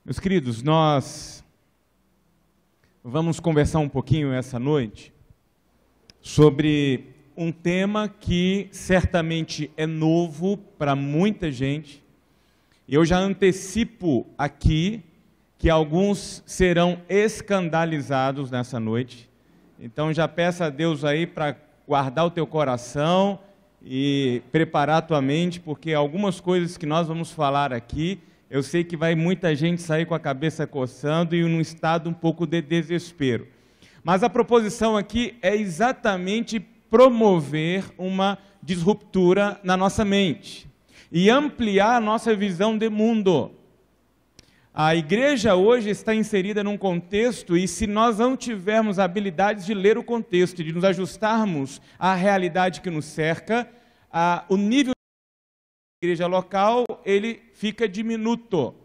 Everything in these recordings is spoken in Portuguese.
Meus queridos, nós vamos conversar um pouquinho essa noite sobre um tema que certamente é novo para muita gente. Eu já antecipo aqui que alguns serão escandalizados nessa noite. Então já peço a Deus aí para guardar o teu coração e preparar a tua mente, porque algumas coisas que nós vamos falar aqui, eu sei que vai muita gente sair com a cabeça coçando e num estado um pouco de desespero. Mas a proposição aqui é exatamente promover uma disruptura na nossa mente e ampliar a nossa visão de mundo. A igreja hoje está inserida num contexto e se nós não tivermos habilidades de ler o contexto, de nos ajustarmos à realidade que nos cerca, o nível da igreja local, ele fica diminuto.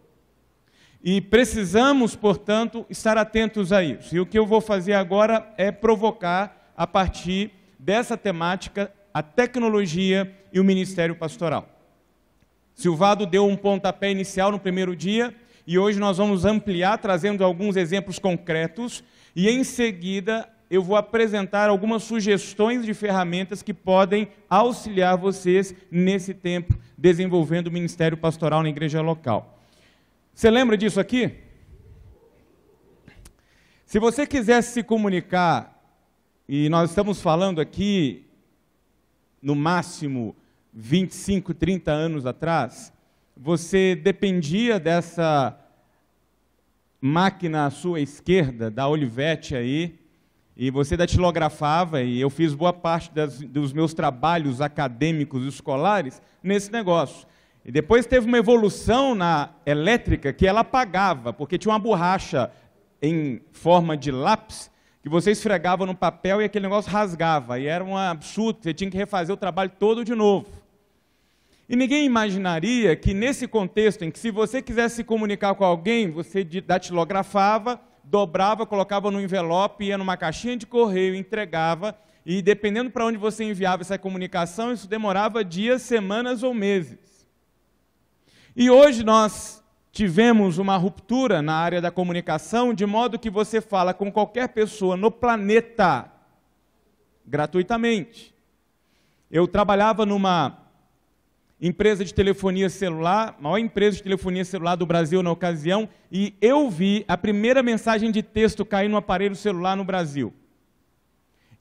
E precisamos, portanto, estar atentos a isso. E o que eu vou fazer agora é provocar, a partir dessa temática, a tecnologia e o ministério pastoral. Silvado deu um pontapé inicial no primeiro dia, e hoje nós vamos ampliar, trazendo alguns exemplos concretos, e em seguida eu vou apresentar algumas sugestões de ferramentas que podem auxiliar vocês nesse tempo, desenvolvendo o ministério pastoral na igreja local. Você lembra disso aqui? Se você quisesse se comunicar, e nós estamos falando aqui, no máximo 25, 30 anos atrás, você dependia dessa máquina à sua esquerda, da Olivetti aí, e você datilografava, e eu fiz boa parte dos meus trabalhos acadêmicos e escolares nesse negócio. E depois teve uma evolução na elétrica que ela apagava, porque tinha uma borracha em forma de lápis, que você esfregava no papel e aquele negócio rasgava, e era um absurdo, você tinha que refazer o trabalho todo de novo. E ninguém imaginaria que nesse contexto em que se você quisesse se comunicar com alguém, você datilografava, dobrava, colocava no envelope, ia numa caixinha de correio, entregava, e dependendo para onde você enviava essa comunicação, isso demorava dias, semanas ou meses. E hoje nós tivemos uma ruptura na área da comunicação, de modo que você fala com qualquer pessoa no planeta, gratuitamente. Eu trabalhava numa empresa de telefonia celular, a maior empresa de telefonia celular do Brasil na ocasião, e eu vi a primeira mensagem de texto cair no aparelho celular no Brasil.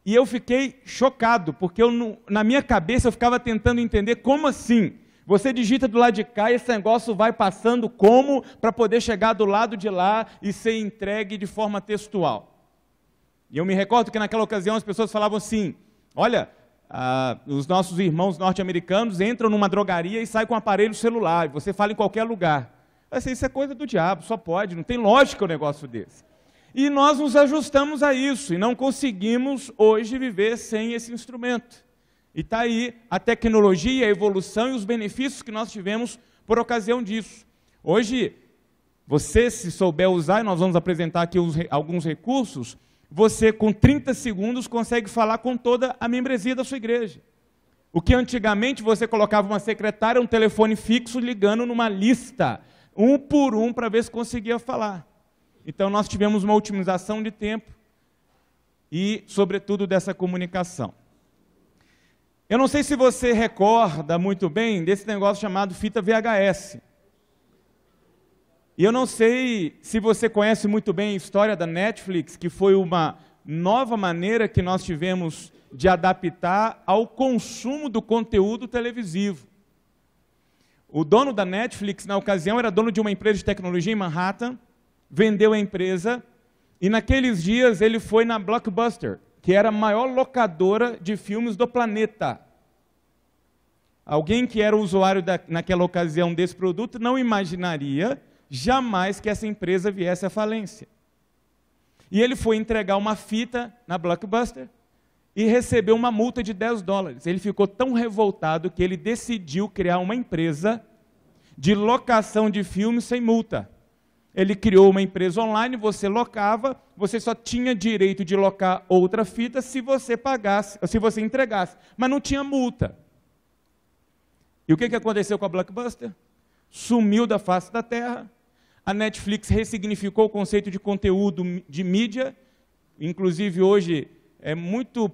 E eu fiquei chocado, porque na minha cabeça eu ficava tentando entender como assim. Você digita do lado de cá e esse negócio vai passando como para poder chegar do lado de lá e ser entregue de forma textual. E eu me recordo que naquela ocasião as pessoas falavam assim, olha, os nossos irmãos norte-americanos entram numa drogaria e saem com um aparelho celular, e você fala em qualquer lugar. Assim, isso é coisa do diabo, só pode, não tem lógica um negócio desse. E nós nos ajustamos a isso, e não conseguimos hoje viver sem esse instrumento. E está aí a tecnologia, a evolução e os benefícios que nós tivemos por ocasião disso. Hoje, você se souber usar, e nós vamos apresentar aqui alguns recursos, você com 30 segundos consegue falar com toda a membresia da sua igreja. O que antigamente você colocava uma secretária, um telefone fixo, ligando numa lista, um por um, para ver se conseguia falar. Então nós tivemos uma otimização de tempo e, sobretudo, dessa comunicação. Eu não sei se você recorda muito bem desse negócio chamado fita VHS. E eu não sei se você conhece muito bem a história da Netflix, que foi uma nova maneira que nós tivemos de adaptar ao consumo do conteúdo televisivo. O dono da Netflix, na ocasião, era dono de uma empresa de tecnologia em Manhattan, vendeu a empresa, e naqueles dias ele foi na Blockbuster, que era a maior locadora de filmes do planeta. Alguém que era usuário naquela ocasião desse produto não imaginaria jamais que essa empresa viesse à falência. E ele foi entregar uma fita na Blockbuster e recebeu uma multa de $10. Ele ficou tão revoltado que ele decidiu criar uma empresa de locação de filmes sem multa. Ele criou uma empresa online, você locava, você só tinha direito de locar outra fita se você pagasse, se você entregasse, mas não tinha multa. E o que aconteceu com a Blockbuster? Sumiu da face da terra. A Netflix ressignificou o conceito de conteúdo de mídia. Inclusive, hoje, é muito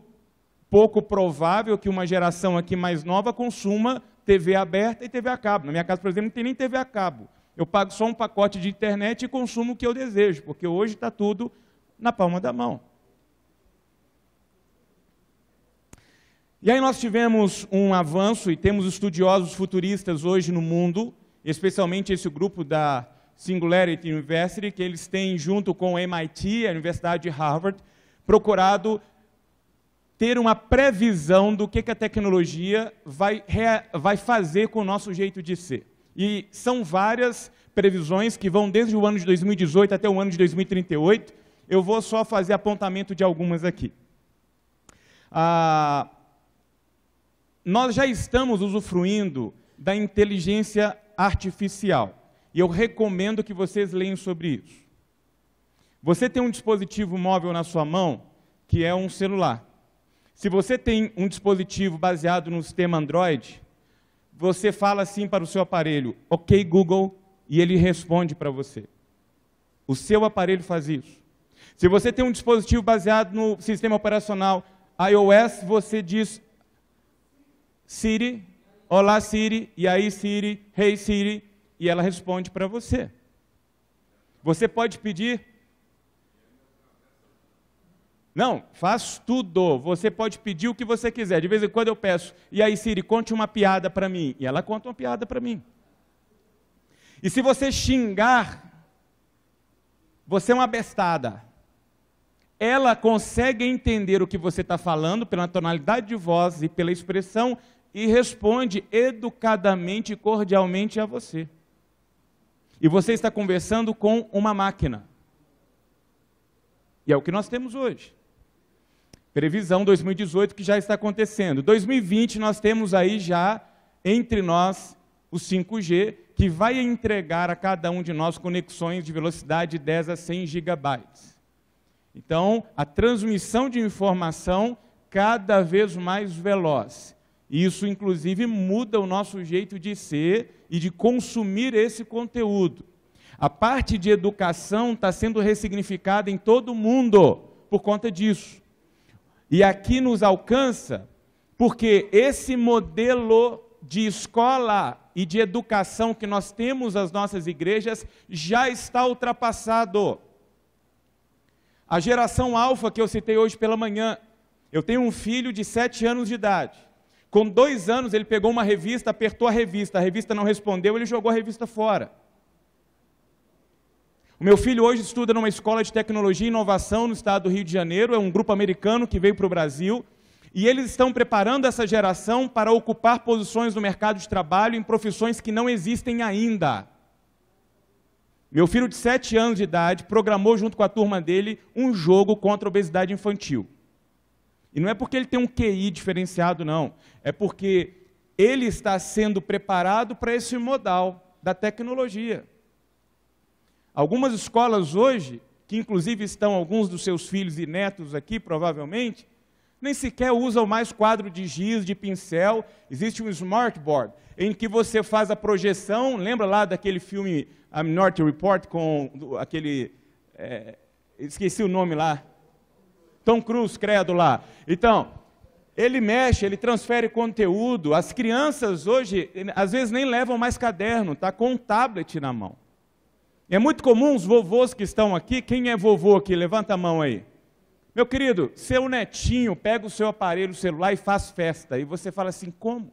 pouco provável que uma geração aqui mais nova consuma TV aberta e TV a cabo. Na minha casa, por exemplo, não tem nem TV a cabo. Eu pago só um pacote de internet e consumo o que eu desejo, porque hoje está tudo na palma da mão. E aí nós tivemos um avanço, e temos estudiosos futuristas hoje no mundo, especialmente esse grupo da Singularity University, que eles têm, junto com o MIT, a Universidade de Harvard, procurado ter uma previsão do que a tecnologia vai fazer com o nosso jeito de ser. E são várias previsões que vão desde o ano de 2018 até o ano de 2038. Eu vou só fazer apontamento de algumas aqui. Nós já estamos usufruindo da inteligência artificial. E eu recomendo que vocês leiam sobre isso. Você tem um dispositivo móvel na sua mão, que é um celular. Se você tem um dispositivo baseado no sistema Android, você fala assim para o seu aparelho, OK Google, e ele responde para você. O seu aparelho faz isso. Se você tem um dispositivo baseado no sistema operacional iOS, você diz Siri, olá Siri, e aí Siri, hey Siri, e ela responde para você. Você pode pedir... Não, faz tudo. Você pode pedir o que você quiser. De vez em quando eu peço, e aí Siri, conte uma piada para mim. E ela conta uma piada para mim. E se você xingar, você é uma bestada. Ela consegue entender o que você está falando pela tonalidade de voz e pela expressão e responde educadamente e cordialmente a você. E você está conversando com uma máquina. E é o que nós temos hoje. Previsão 2018 que já está acontecendo. 2020 nós temos aí já entre nós o 5G, que vai entregar a cada um de nós conexões de velocidade de 10 a 100 gigabytes. Então, a transmissão de informação cada vez mais veloz. Isso, inclusive, muda o nosso jeito de ser e de consumir esse conteúdo. A parte de educação está sendo ressignificada em todo o mundo por conta disso. E aqui nos alcança porque esse modelo de escola e de educação que nós temos nas nossas igrejas já está ultrapassado. A geração alfa que eu citei hoje pela manhã, eu tenho um filho de 7 anos de idade. Com 2 anos ele pegou uma revista, apertou a revista não respondeu, ele jogou a revista fora. O meu filho hoje estuda numa escola de tecnologia e inovação no estado do Rio de Janeiro, é um grupo americano que veio para o Brasil, e eles estão preparando essa geração para ocupar posições no mercado de trabalho em profissões que não existem ainda. Meu filho de 7 anos de idade programou junto com a turma dele um jogo contra a obesidade infantil. E não é porque ele tem um QI diferenciado, não. É porque ele está sendo preparado para esse modal da tecnologia. Algumas escolas hoje, que inclusive estão alguns dos seus filhos e netos aqui, provavelmente, nem sequer usam mais quadro de giz, de pincel. Existe um smartboard, em que você faz a projeção, lembra lá daquele filme A Minority Report, com aquele... esqueci o nome lá. Tom Cruise, credo lá. Então, ele mexe, ele transfere conteúdo. As crianças hoje, às vezes, nem levam mais caderno, está com um tablet na mão. É muito comum os vovôs que estão aqui, quem é vovô aqui? Levanta a mão aí. Meu querido, seu netinho pega o seu aparelho, o celular e faz festa. E você fala assim, como?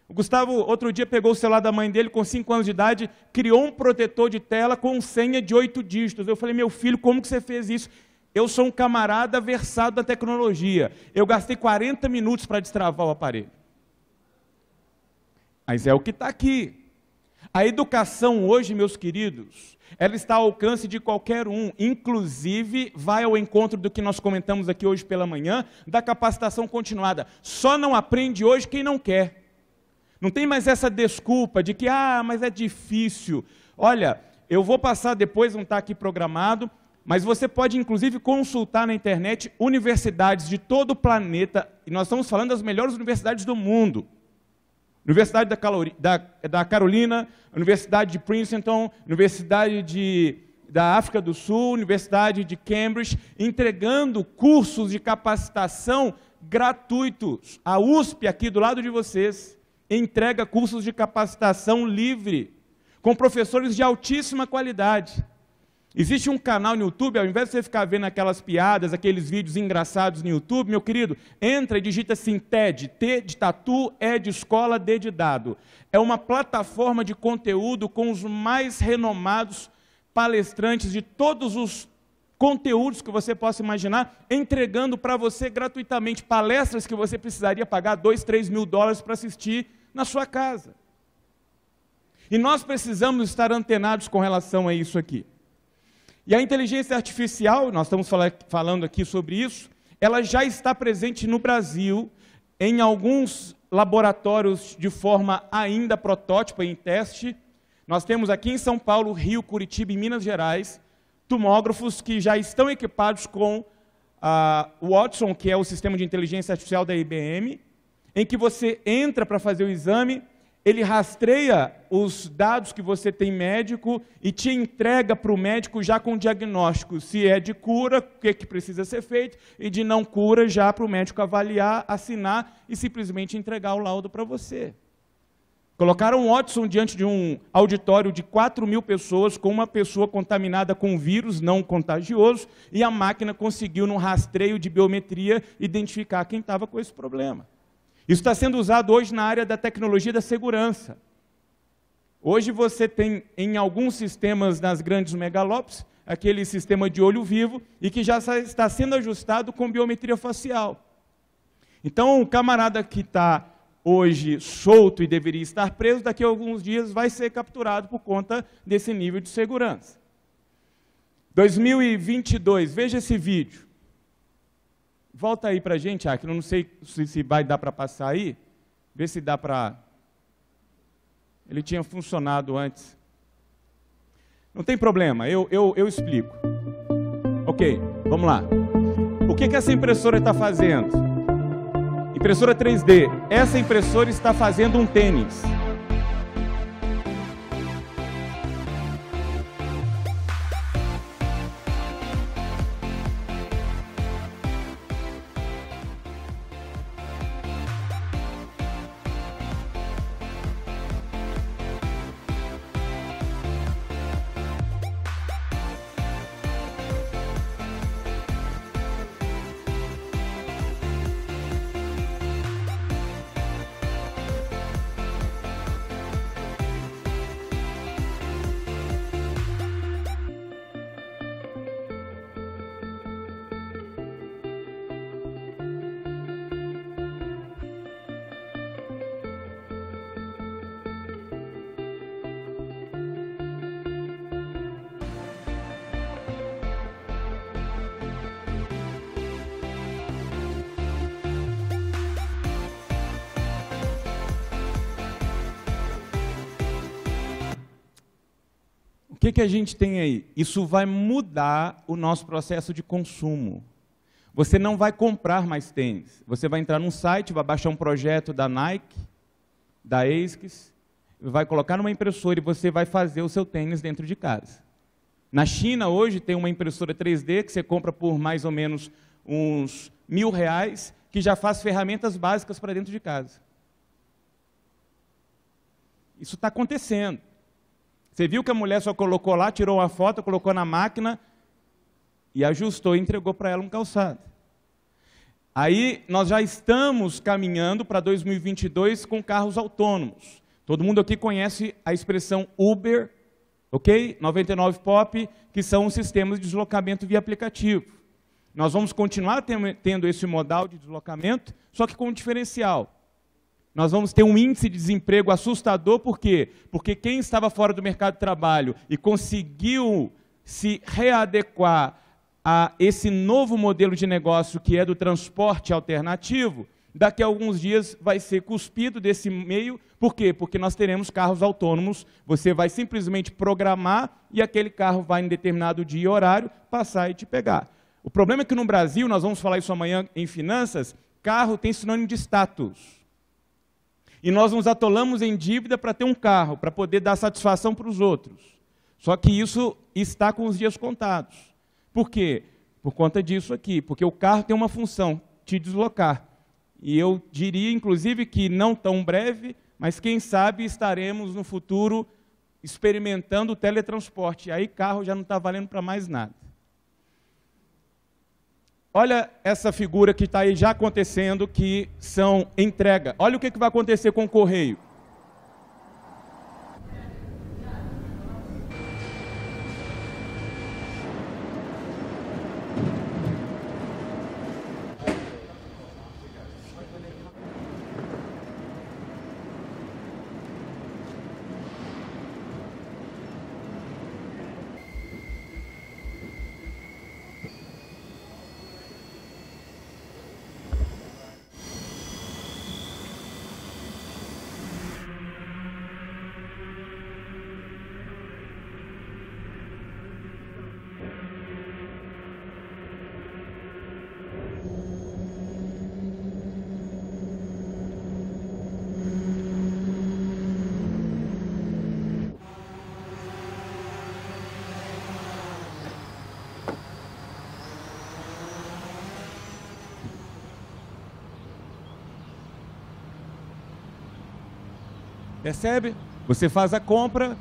O Gustavo, outro dia, pegou o celular da mãe dele, com 5 anos de idade, criou um protetor de tela com senha de 8 dígitos. Eu falei, meu filho, como que você fez isso? Eu sou um camarada versado da tecnologia. Eu gastei 40 minutos para destravar o aparelho. Mas é o que está aqui. A educação hoje, meus queridos, ela está ao alcance de qualquer um. Inclusive, vai ao encontro do que nós comentamos aqui hoje pela manhã, da capacitação continuada. Só não aprende hoje quem não quer. Não tem mais essa desculpa de que, mas é difícil. Olha, eu vou passar depois, não está aqui programado, mas você pode, inclusive, consultar na internet universidades de todo o planeta, e nós estamos falando das melhores universidades do mundo. Universidade da Carolina, Universidade de Princeton, Universidade da África do Sul, Universidade de Cambridge, entregando cursos de capacitação gratuitos. A USP, aqui do lado de vocês, entrega cursos de capacitação livre, com professores de altíssima qualidade. Existe um canal no YouTube, ao invés de você ficar vendo aquelas piadas, aqueles vídeos engraçados no YouTube, meu querido, entra e digita assim, TED, T de tatu, E de escola, D de dado. É uma plataforma de conteúdo com os mais renomados palestrantes de todos os conteúdos que você possa imaginar, entregando para você gratuitamente palestras que você precisaria pagar $2, $3 mil para assistir na sua casa. E nós precisamos estar antenados com relação a isso aqui. E a inteligência artificial, nós estamos falando aqui sobre isso, ela já está presente no Brasil, em alguns laboratórios de forma ainda protótipa, em teste. Nós temos aqui em São Paulo, Rio, Curitiba e Minas Gerais, tomógrafos que já estão equipados com o Watson, que é o sistema de inteligência artificial da IBM, em que você entra para fazer o exame, ele rastreia os dados que você tem médico e te entrega para o médico já com diagnóstico, se é de cura, o que precisa ser feito, e de não cura, já para o médico avaliar, assinar e simplesmente entregar o laudo para você. Colocaram o Watson diante de um auditório de 4.000 pessoas, com uma pessoa contaminada com vírus não contagioso, e a máquina conseguiu, num rastreio de biometria, identificar quem estava com esse problema. Isso está sendo usado hoje na área da tecnologia da segurança. Hoje você tem, em alguns sistemas nas grandes megalópolis, aquele sistema de olho vivo, e que já está sendo ajustado com biometria facial. Então, o camarada que está hoje solto e deveria estar preso, daqui a alguns dias vai ser capturado por conta desse nível de segurança. 2022, veja esse vídeo. Volta aí para a gente, Akila, não sei se vai dar para passar aí. Vê se dá para... Ele tinha funcionado antes. Não tem problema, eu explico. Ok, vamos lá. O que essa impressora está fazendo? Impressora 3D. Essa impressora está fazendo um tênis. O que a gente tem aí? Isso vai mudar o nosso processo de consumo. Você não vai comprar mais tênis. Você vai entrar num site, vai baixar um projeto da Nike, da ASICS, vai colocar numa impressora e você vai fazer o seu tênis dentro de casa. Na China, hoje, tem uma impressora 3D que você compra por mais ou menos uns R$1.000, que já faz ferramentas básicas para dentro de casa. Isso está acontecendo. Você viu que a mulher só colocou lá, tirou uma foto, colocou na máquina e ajustou e entregou para ela um calçado. Aí nós já estamos caminhando para 2022 com carros autônomos. Todo mundo aqui conhece a expressão Uber, ok? 99 Pop, que são os sistemas de deslocamento via aplicativo. Nós vamos continuar tendo esse modal de deslocamento, só que com um diferencial. Nós vamos ter um índice de desemprego assustador, por quê? Porque quem estava fora do mercado de trabalho e conseguiu se readequar a esse novo modelo de negócio que é do transporte alternativo, daqui a alguns dias vai ser cuspido desse meio. Por quê? Porque nós teremos carros autônomos, você vai simplesmente programar e aquele carro vai em determinado dia e horário passar e te pegar. O problema é que no Brasil, nós vamos falar isso amanhã em finanças, carro tem sinônimo de status. E nós nos atolamos em dívida para ter um carro, para poder dar satisfação para os outros. Só que isso está com os dias contados. Por quê? Por conta disso aqui, porque o carro tem uma função, te deslocar. E eu diria, inclusive, que não tão breve, mas quem sabe estaremos no futuro experimentando o teletransporte. E aí carro já não está valendo para mais nada. Olha essa figura que está aí já acontecendo, que são entrega. Olha o que vai acontecer com o correio. Percebe? Você faz a compra,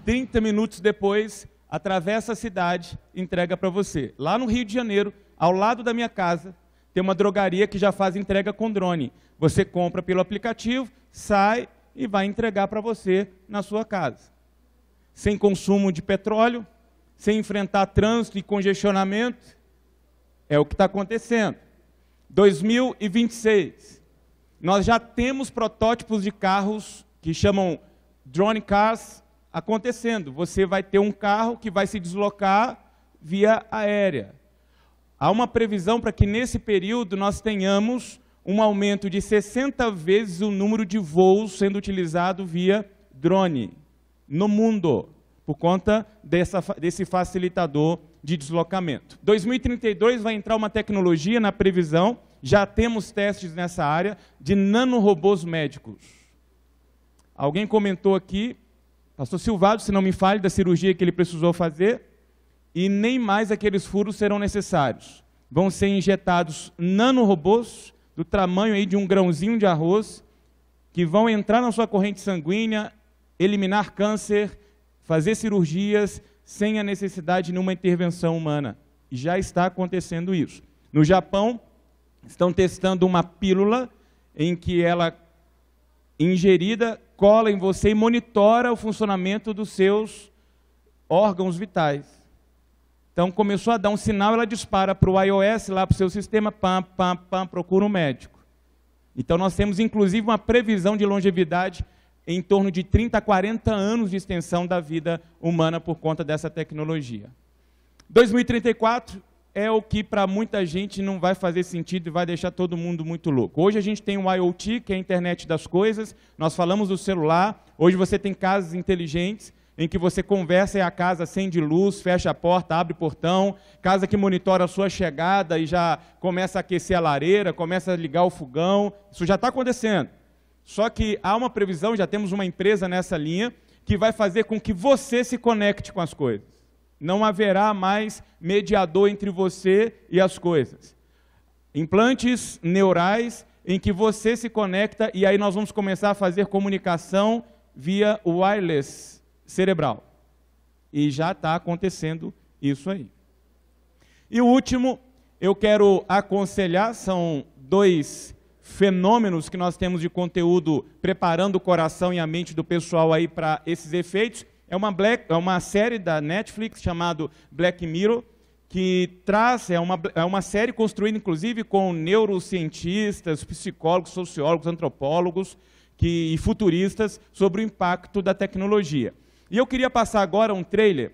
30 minutos depois, atravessa a cidade, entrega para você. Lá no Rio de Janeiro, ao lado da minha casa, tem uma drogaria que já faz entrega com drone. Você compra pelo aplicativo, sai e vai entregar para você na sua casa. Sem consumo de petróleo, sem enfrentar trânsito e congestionamento. É o que está acontecendo. 2026, nós já temos protótipos de carros que chamam drone cars acontecendo. Você vai ter um carro que vai se deslocar via aérea. Há uma previsão para que nesse período nós tenhamos um aumento de 60 vezes o número de voos sendo utilizado via drone no mundo, por conta desse facilitador de deslocamento. 2032 vai entrar uma tecnologia na previsão, já temos testes nessa área, de nanorobôs médicos. Alguém comentou aqui, pastor Silvado, se não me falhe, da cirurgia que ele precisou fazer, e nem mais aqueles furos serão necessários. Vão ser injetados nanorobôs do tamanho aí de um grãozinho de arroz, que vão entrar na sua corrente sanguínea, eliminar câncer, fazer cirurgias sem a necessidade de nenhuma intervenção humana. E já está acontecendo isso. No Japão, estão testando uma pílula em que ela, ingerida, cola em você e monitora o funcionamento dos seus órgãos vitais. Então, começou a dar um sinal, ela dispara para o iOS, lá para o seu sistema, procura um médico. Então, nós temos, inclusive, uma previsão de longevidade em torno de 30 a 40 anos de extensão da vida humana por conta dessa tecnologia. 2034 é o que para muita gente não vai fazer sentido e vai deixar todo mundo muito louco. Hoje a gente tem o IoT, que é a internet das coisas, nós falamos do celular, hoje você tem casas inteligentes, em que você conversa e a casa acende luz, fecha a porta, abre o portão, casa que monitora a sua chegada e já começa a aquecer a lareira, começa a ligar o fogão, isso já está acontecendo. Só que há uma previsão, já temos uma empresa nessa linha, que vai fazer com que você se conecte com as coisas. Não haverá mais mediador entre você e as coisas. Implantes neurais em que você se conecta e aí nós vamos começar a fazer comunicação via wireless cerebral. E já está acontecendo isso aí. E o último, eu quero aconselhar, são dois fenômenos que nós temos de conteúdo preparando o coração e a mente do pessoal aí para esses efeitos. É uma série da Netflix chamada Black Mirror, que traz, é uma série construída inclusive com neurocientistas, psicólogos, sociólogos, antropólogos e futuristas sobre o impacto da tecnologia. E eu queria passar agora um trailer,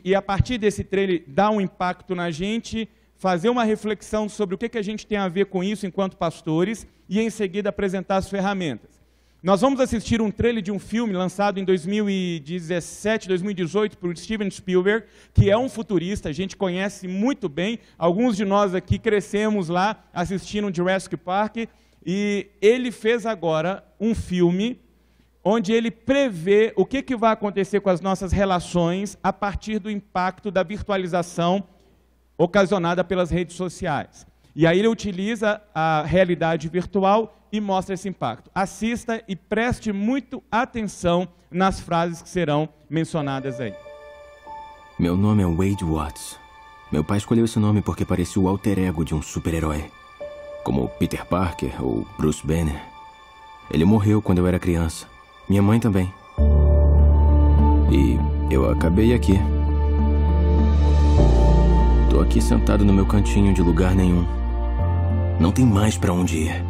e a partir desse trailer dar um impacto na gente, fazer uma reflexão sobre o que a gente tem a ver com isso enquanto pastores, e em seguida apresentar as ferramentas. Nós vamos assistir um trailer de um filme lançado em 2017, 2018, por Steven Spielberg, que é um futurista, a gente conhece muito bem, alguns de nós aqui crescemos lá assistindo Jurassic Park. E ele fez agora um filme onde ele prevê o que vai acontecer com as nossas relações a partir do impacto da virtualização ocasionada pelas redes sociais. E aí ele utiliza a realidade virtual e mostra esse impacto. Assista e preste muito atenção nas frases que serão mencionadas aí. Meu nome é Wade Watts. Meu pai escolheu esse nome porque parecia o alter ego de um super-herói, como Peter Parker ou Bruce Banner. Ele morreu quando eu era criança. Minha mãe também. E eu acabei aqui. Tô aqui sentado no meu cantinho de lugar nenhum. Não tem mais pra onde ir.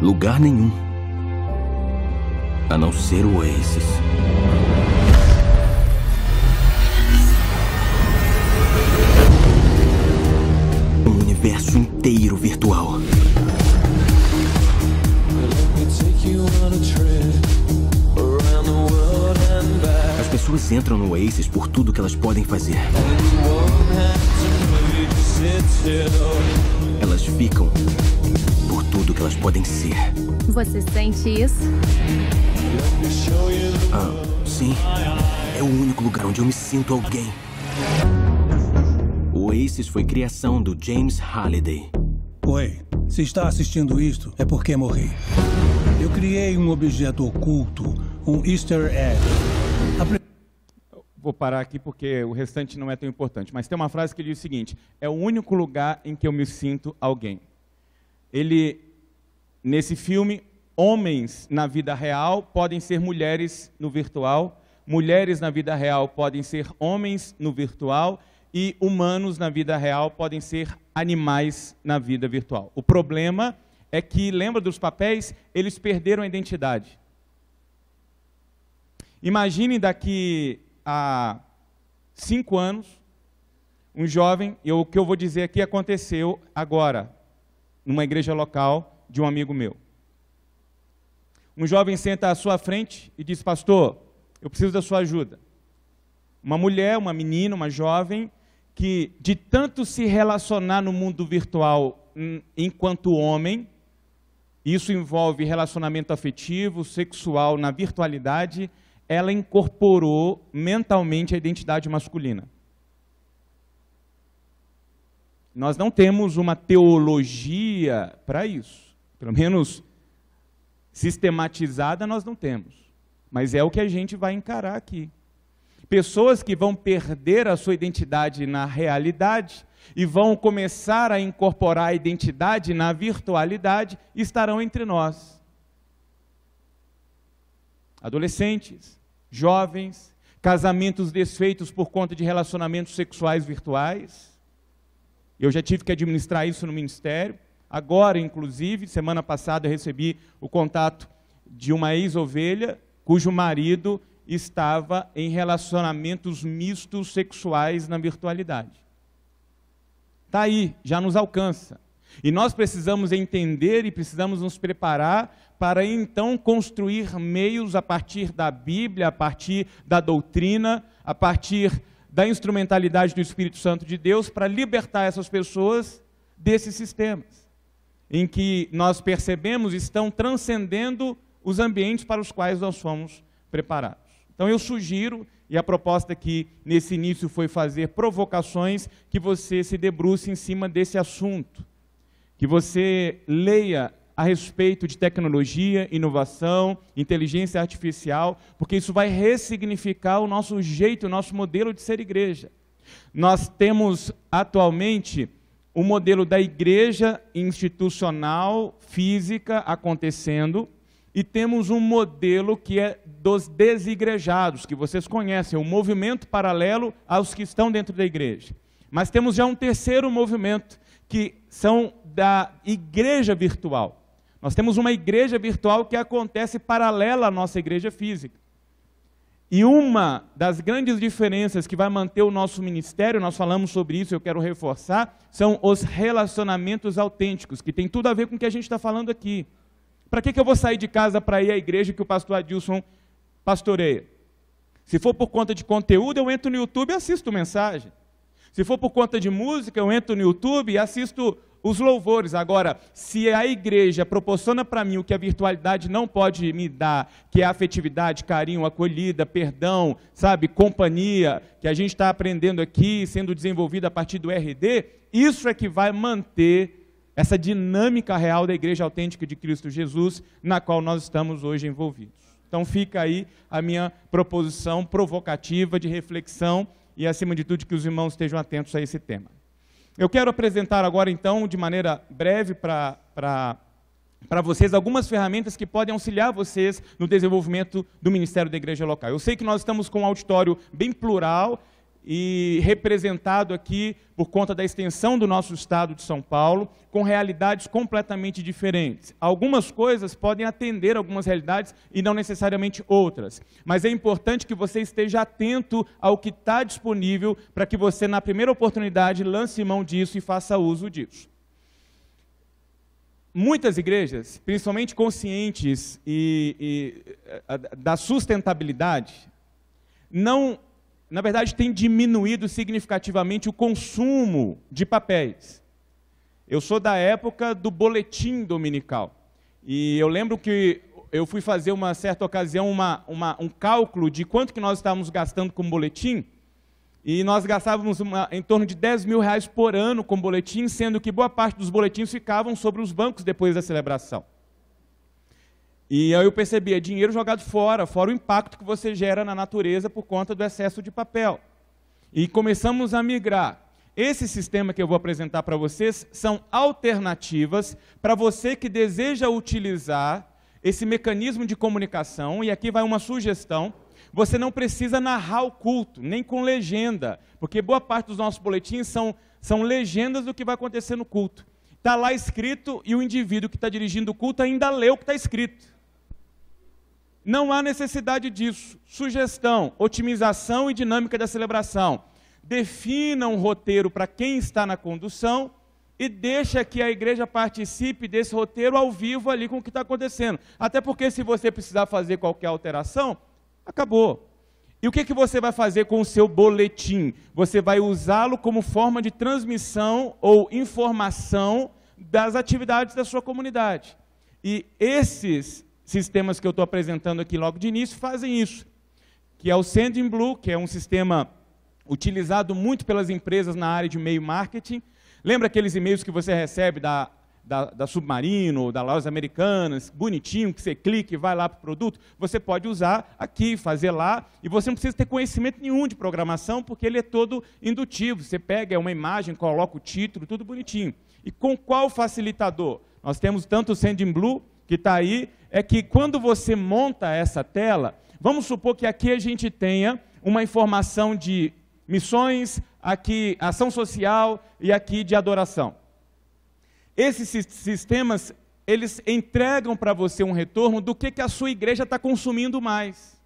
Lugar nenhum. A não ser o Oasis. Um universo inteiro virtual. As pessoas entram no Oasis por tudo que elas podem fazer. Elas ficam por tudo que elas podem ser. Você sente isso? Sim. É o único lugar onde eu me sinto alguém. O Oasis foi criação do James Halliday. Oi, se está assistindo isto, é porque morri. Eu criei um objeto oculto, um Easter egg. Vou parar aqui porque o restante não é tão importante, mas tem uma frase que diz o seguinte: é o único lugar em que eu me sinto alguém. Nesse filme, homens na vida real podem ser mulheres no virtual, mulheres na vida real podem ser homens no virtual, e humanos na vida real podem ser animais na vida virtual. O problema é que, lembra dos papéis? Eles perderam a identidade. Imaginem daqui a 5 anos, um jovem, e o que eu vou dizer aqui aconteceu agora, numa igreja local de um amigo meu. Um jovem senta à sua frente e diz: pastor, eu preciso da sua ajuda. Uma mulher, uma menina, uma jovem, que de tanto se relacionar no mundo virtual enquanto homem, isso envolve relacionamento afetivo, sexual na virtualidade, ela incorporou mentalmente a identidade masculina. Nós não temos uma teologia para isso, pelo menos sistematizada nós não temos, mas é o que a gente vai encarar aqui. Pessoas que vão perder a sua identidade na realidade e vão começar a incorporar a identidade na virtualidade estarão entre nós. Adolescentes, jovens, casamentos desfeitos por conta de relacionamentos sexuais virtuais. Eu já tive que administrar isso no ministério. Agora, inclusive, semana passada eu recebi o contato de uma ex-ovelha cujo marido estava em relacionamentos mistos sexuais na virtualidade. Está aí, já nos alcança. E nós precisamos entender e precisamos nos preparar para então construir meios a partir da Bíblia, a partir da doutrina, a partir da instrumentalidade do Espírito Santo de Deus para libertar essas pessoas desses sistemas, em que nós percebemos estão transcendendo os ambientes para os quais nós fomos preparados. Então eu sugiro, e a proposta aqui nesse início foi fazer provocações, que você se debruce em cima desse assunto, que você leia a respeito de tecnologia, inovação, inteligência artificial, porque isso vai ressignificar o nosso jeito, o nosso modelo de ser igreja. Nós temos atualmente o modelo da igreja institucional, física, acontecendo, e temos um modelo que é dos desigrejados, que vocês conhecem, o movimento paralelo aos que estão dentro da igreja. Mas temos já um terceiro movimento, que são da igreja virtual. Nós temos uma igreja virtual que acontece paralela à nossa igreja física. E uma das grandes diferenças que vai manter o nosso ministério, nós falamos sobre isso, eu quero reforçar, são os relacionamentos autênticos, que tem tudo a ver com o que a gente está falando aqui. Para que eu vou sair de casa para ir à igreja que o pastor Adilson pastoreia? Se for por conta de conteúdo, eu entro no YouTube e assisto mensagem. Se for por conta de música, eu entro no YouTube e assisto os louvores. Agora, se a igreja proporciona para mim o que a virtualidade não pode me dar, que é afetividade, carinho, acolhida, perdão, sabe, companhia, que a gente está aprendendo aqui, sendo desenvolvido a partir do RD, isso é que vai manter essa dinâmica real da igreja autêntica de Cristo Jesus, na qual nós estamos hoje envolvidos. Então fica aí a minha proposição provocativa de reflexão e, acima de tudo, que os irmãos estejam atentos a esse tema. Eu quero apresentar agora, então, de maneira breve para vocês, algumas ferramentas que podem auxiliar vocês no desenvolvimento do ministério da igreja local. Eu sei que nós estamos com um auditório bem plural e representado aqui por conta da extensão do nosso estado de São Paulo, com realidades completamente diferentes. Algumas coisas podem atender algumas realidades e não necessariamente outras. Mas é importante que você esteja atento ao que está disponível para que você, na primeira oportunidade, lance mão disso e faça uso disso. Muitas igrejas, principalmente conscientes da sustentabilidade, na verdade, tem diminuído significativamente o consumo de papéis. Eu sou da época do boletim dominical. E eu lembro que eu fui fazer, uma certa ocasião, um cálculo de quanto que nós estávamos gastando com boletim. E nós gastávamos em torno de R$10.000 por ano com boletim, sendo que boa parte dos boletins ficavam sobre os bancos depois da celebração. E aí eu percebi, é dinheiro jogado fora o impacto que você gera na natureza por conta do excesso de papel. E começamos a migrar. Esse sistema que eu vou apresentar para vocês são alternativas para você que deseja utilizar esse mecanismo de comunicação, e aqui vai uma sugestão: você não precisa narrar o culto, nem com legenda, porque boa parte dos nossos boletins são legendas do que vai acontecer no culto. Está lá escrito e o indivíduo que está dirigindo o culto ainda lê o que está escrito. Não há necessidade disso. Sugestão: otimização e dinâmica da celebração. Defina um roteiro para quem está na condução e deixa que a igreja participe desse roteiro ao vivo ali com o que está acontecendo. Até porque se você precisar fazer qualquer alteração, acabou. E o que você vai fazer com o seu boletim? Você vai usá-lo como forma de transmissão ou informação das atividades da sua comunidade. E esses sistemas que eu estou apresentando aqui logo de início fazem isso, que é o Sendinblue, que é um sistema utilizado muito pelas empresas na área de e-mail marketing. Lembra aqueles e-mails que você recebe da Submarino, da Lojas Americanas, bonitinho, que você clica e vai lá para o produto? Você pode usar aqui, fazer lá, e você não precisa ter conhecimento nenhum de programação, porque ele é todo indutivo. Você pega uma imagem, coloca o título, tudo bonitinho. E com qual facilitador? Nós temos tanto o Sendinblue, que está aí, é que quando você monta essa tela, vamos supor que aqui a gente tenha uma informação de missões, aqui ação social e aqui de adoração. Esses sistemas, eles entregam para você um retorno do que a sua igreja está consumindo mais.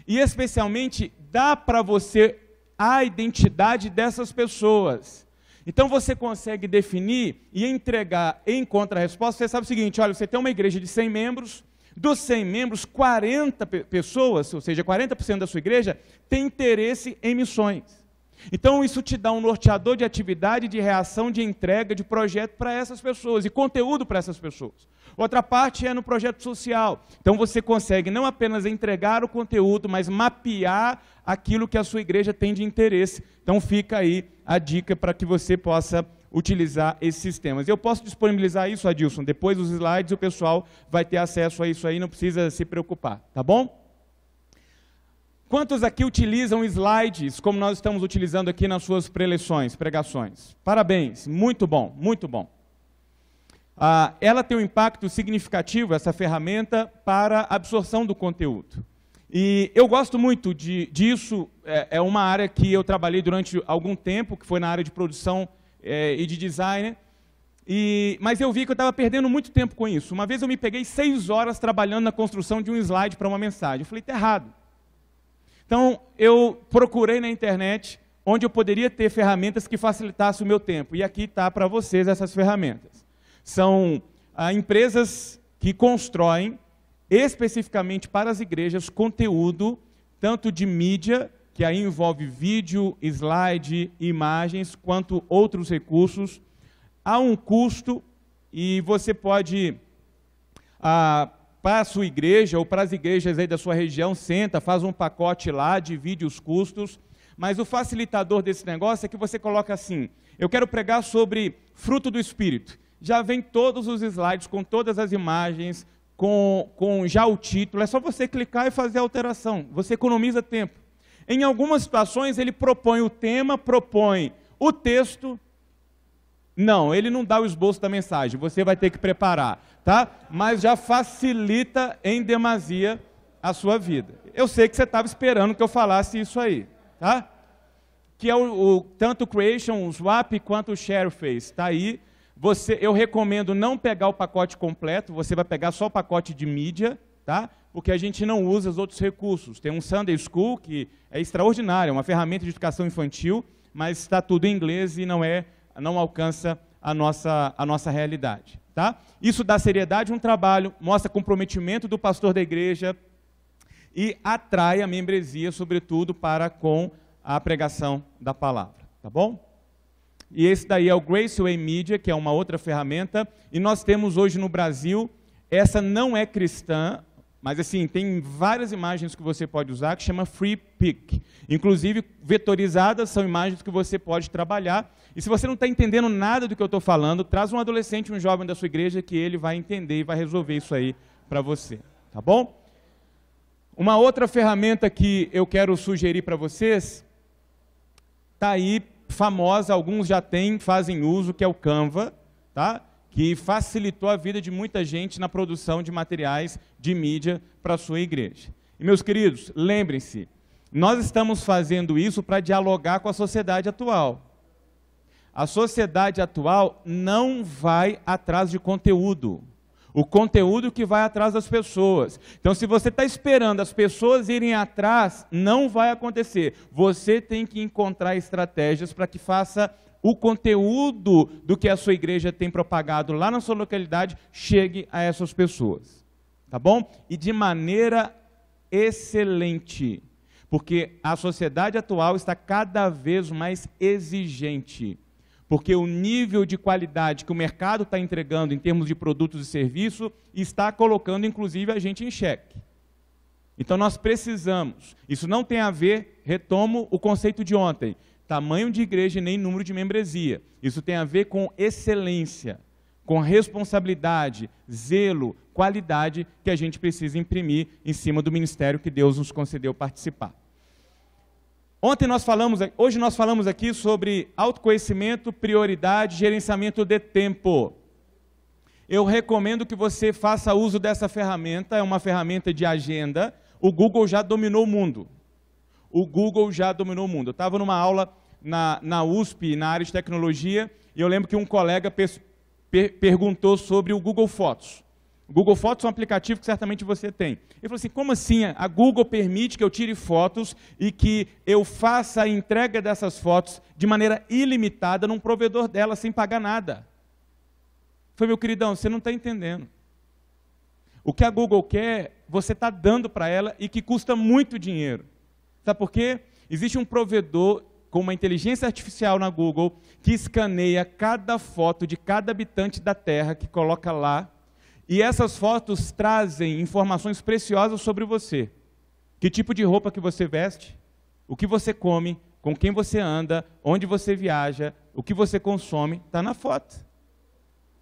E especialmente dá para você a identidade dessas pessoas. Então você consegue definir e entregar em contra-resposta. Você sabe o seguinte: olha, você tem uma igreja de 100 membros, dos 100 membros, 40 pessoas, ou seja, 40% da sua igreja, tem interesse em missões. Então isso te dá um norteador de atividade, de reação, de entrega, de projeto para essas pessoas, e conteúdo para essas pessoas. Outra parte é no projeto social. Então você consegue não apenas entregar o conteúdo, mas mapear aquilo que a sua igreja tem de interesse. Então fica aí a dica para que você possa utilizar esses sistemas. Eu posso disponibilizar isso, Adilson, depois dos slides o pessoal vai ter acesso a isso aí, não precisa se preocupar, tá bom? Quantos aqui utilizam slides, como nós estamos utilizando aqui nas suas preleções, pregações? Parabéns, muito bom, muito bom. Ela tem um impacto significativo, essa ferramenta, para a absorção do conteúdo. E eu gosto muito disso, é uma área que eu trabalhei durante algum tempo, que foi na área de produção e de design, mas eu vi que eu estava perdendo muito tempo com isso. Uma vez eu me peguei 6 horas trabalhando na construção de um slide para uma mensagem. Eu falei, está errado. Então, eu procurei na internet onde eu poderia ter ferramentas que facilitassem o meu tempo. E aqui está para vocês essas ferramentas. São empresas que constroem especificamente para as igrejas conteúdo, tanto de mídia, que aí envolve vídeo, slide, imagens, quanto outros recursos. há um custo e você pode, para a sua igreja ou para as igrejas aí da sua região, senta, faz um pacote lá, divide os custos, mas o facilitador desse negócio é que você coloca assim, eu quero pregar sobre fruto do Espírito. Já vem todos os slides com todas as imagens, com já o título, é só você clicar e fazer a alteração, você economiza tempo. Em algumas situações ele propõe o tema, propõe o texto, não, ele não dá o esboço da mensagem, você vai ter que preparar, tá? Mas já facilita em demasia a sua vida. Eu sei que você estava esperando que eu falasse isso aí, tá? Que é tanto o Creation, o Swap, quanto o Share fez, tá aí. Eu recomendo não pegar o pacote completo, você vai pegar só o pacote de mídia, tá? Porque a gente não usa os outros recursos. Tem um Sunday School, que é extraordinário, é uma ferramenta de educação infantil, mas está tudo em inglês e não alcança a nossa realidade. Tá? Isso dá seriedade a um trabalho, mostra comprometimento do pastor da igreja e atrai a membresia, sobretudo, para com a pregação da palavra. Tá bom? E esse daí é o Graceway Media, que é uma outra ferramenta, e nós temos hoje no Brasil, essa não é cristã, mas assim, tem várias imagens que você pode usar, que chama Free Pick. Inclusive, vetorizadas são imagens que você pode trabalhar. E se você não está entendendo nada do que eu estou falando, traz um adolescente, um jovem da sua igreja, que ele vai entender e vai resolver isso aí para você. Tá bom? Uma outra ferramenta que eu quero sugerir para vocês, está aí, famosa, alguns já têm, fazem uso, que é o Canva, tá? Que facilitou a vida de muita gente na produção de materiais de mídia para a sua igreja. E, meus queridos, lembrem-se, nós estamos fazendo isso para dialogar com a sociedade atual. A sociedade atual não vai atrás de conteúdo. O conteúdo que vai atrás das pessoas. Então, se você está esperando as pessoas irem atrás, não vai acontecer. Você tem que encontrar estratégias para que faça o conteúdo do que a sua igreja tem propagado lá na sua localidade chegue a essas pessoas. Tá bom? E de maneira excelente. Porque a sociedade atual está cada vez mais exigente. Porque o nível de qualidade que o mercado está entregando em termos de produtos e serviços está colocando, inclusive, a gente em xeque. Então, nós precisamos. Isso não tem a ver, retomo o conceito de ontem, tamanho de igreja e nem número de membresia. Isso tem a ver com excelência, com responsabilidade, zelo, qualidade que a gente precisa imprimir em cima do ministério que Deus nos concedeu participar. Hoje nós falamos aqui sobre autoconhecimento, prioridade, gerenciamento de tempo. Eu recomendo que você faça uso dessa ferramenta, é uma ferramenta de agenda. O Google já dominou o mundo. O Google já dominou o mundo. Eu estava numa aula na USP, na área de tecnologia, e eu lembro que um colega perguntou sobre o Google Fotos. O Google Fotos é um aplicativo que certamente você tem. Ele falou assim, como assim? A Google permite que eu tire fotos e que eu faça a entrega dessas fotos de maneira ilimitada num provedor dela, sem pagar nada. Eu falei, meu queridão, você não está entendendo. O que a Google quer, você está dando para ela e que custa muito dinheiro. Sabe por quê? Existe um provedor com uma inteligência artificial na Google que escaneia cada foto de cada habitante da Terra que coloca lá. E essas fotos trazem informações preciosas sobre você. Que tipo de roupa que você veste, o que você come, com quem você anda, onde você viaja, o que você consome, está na foto.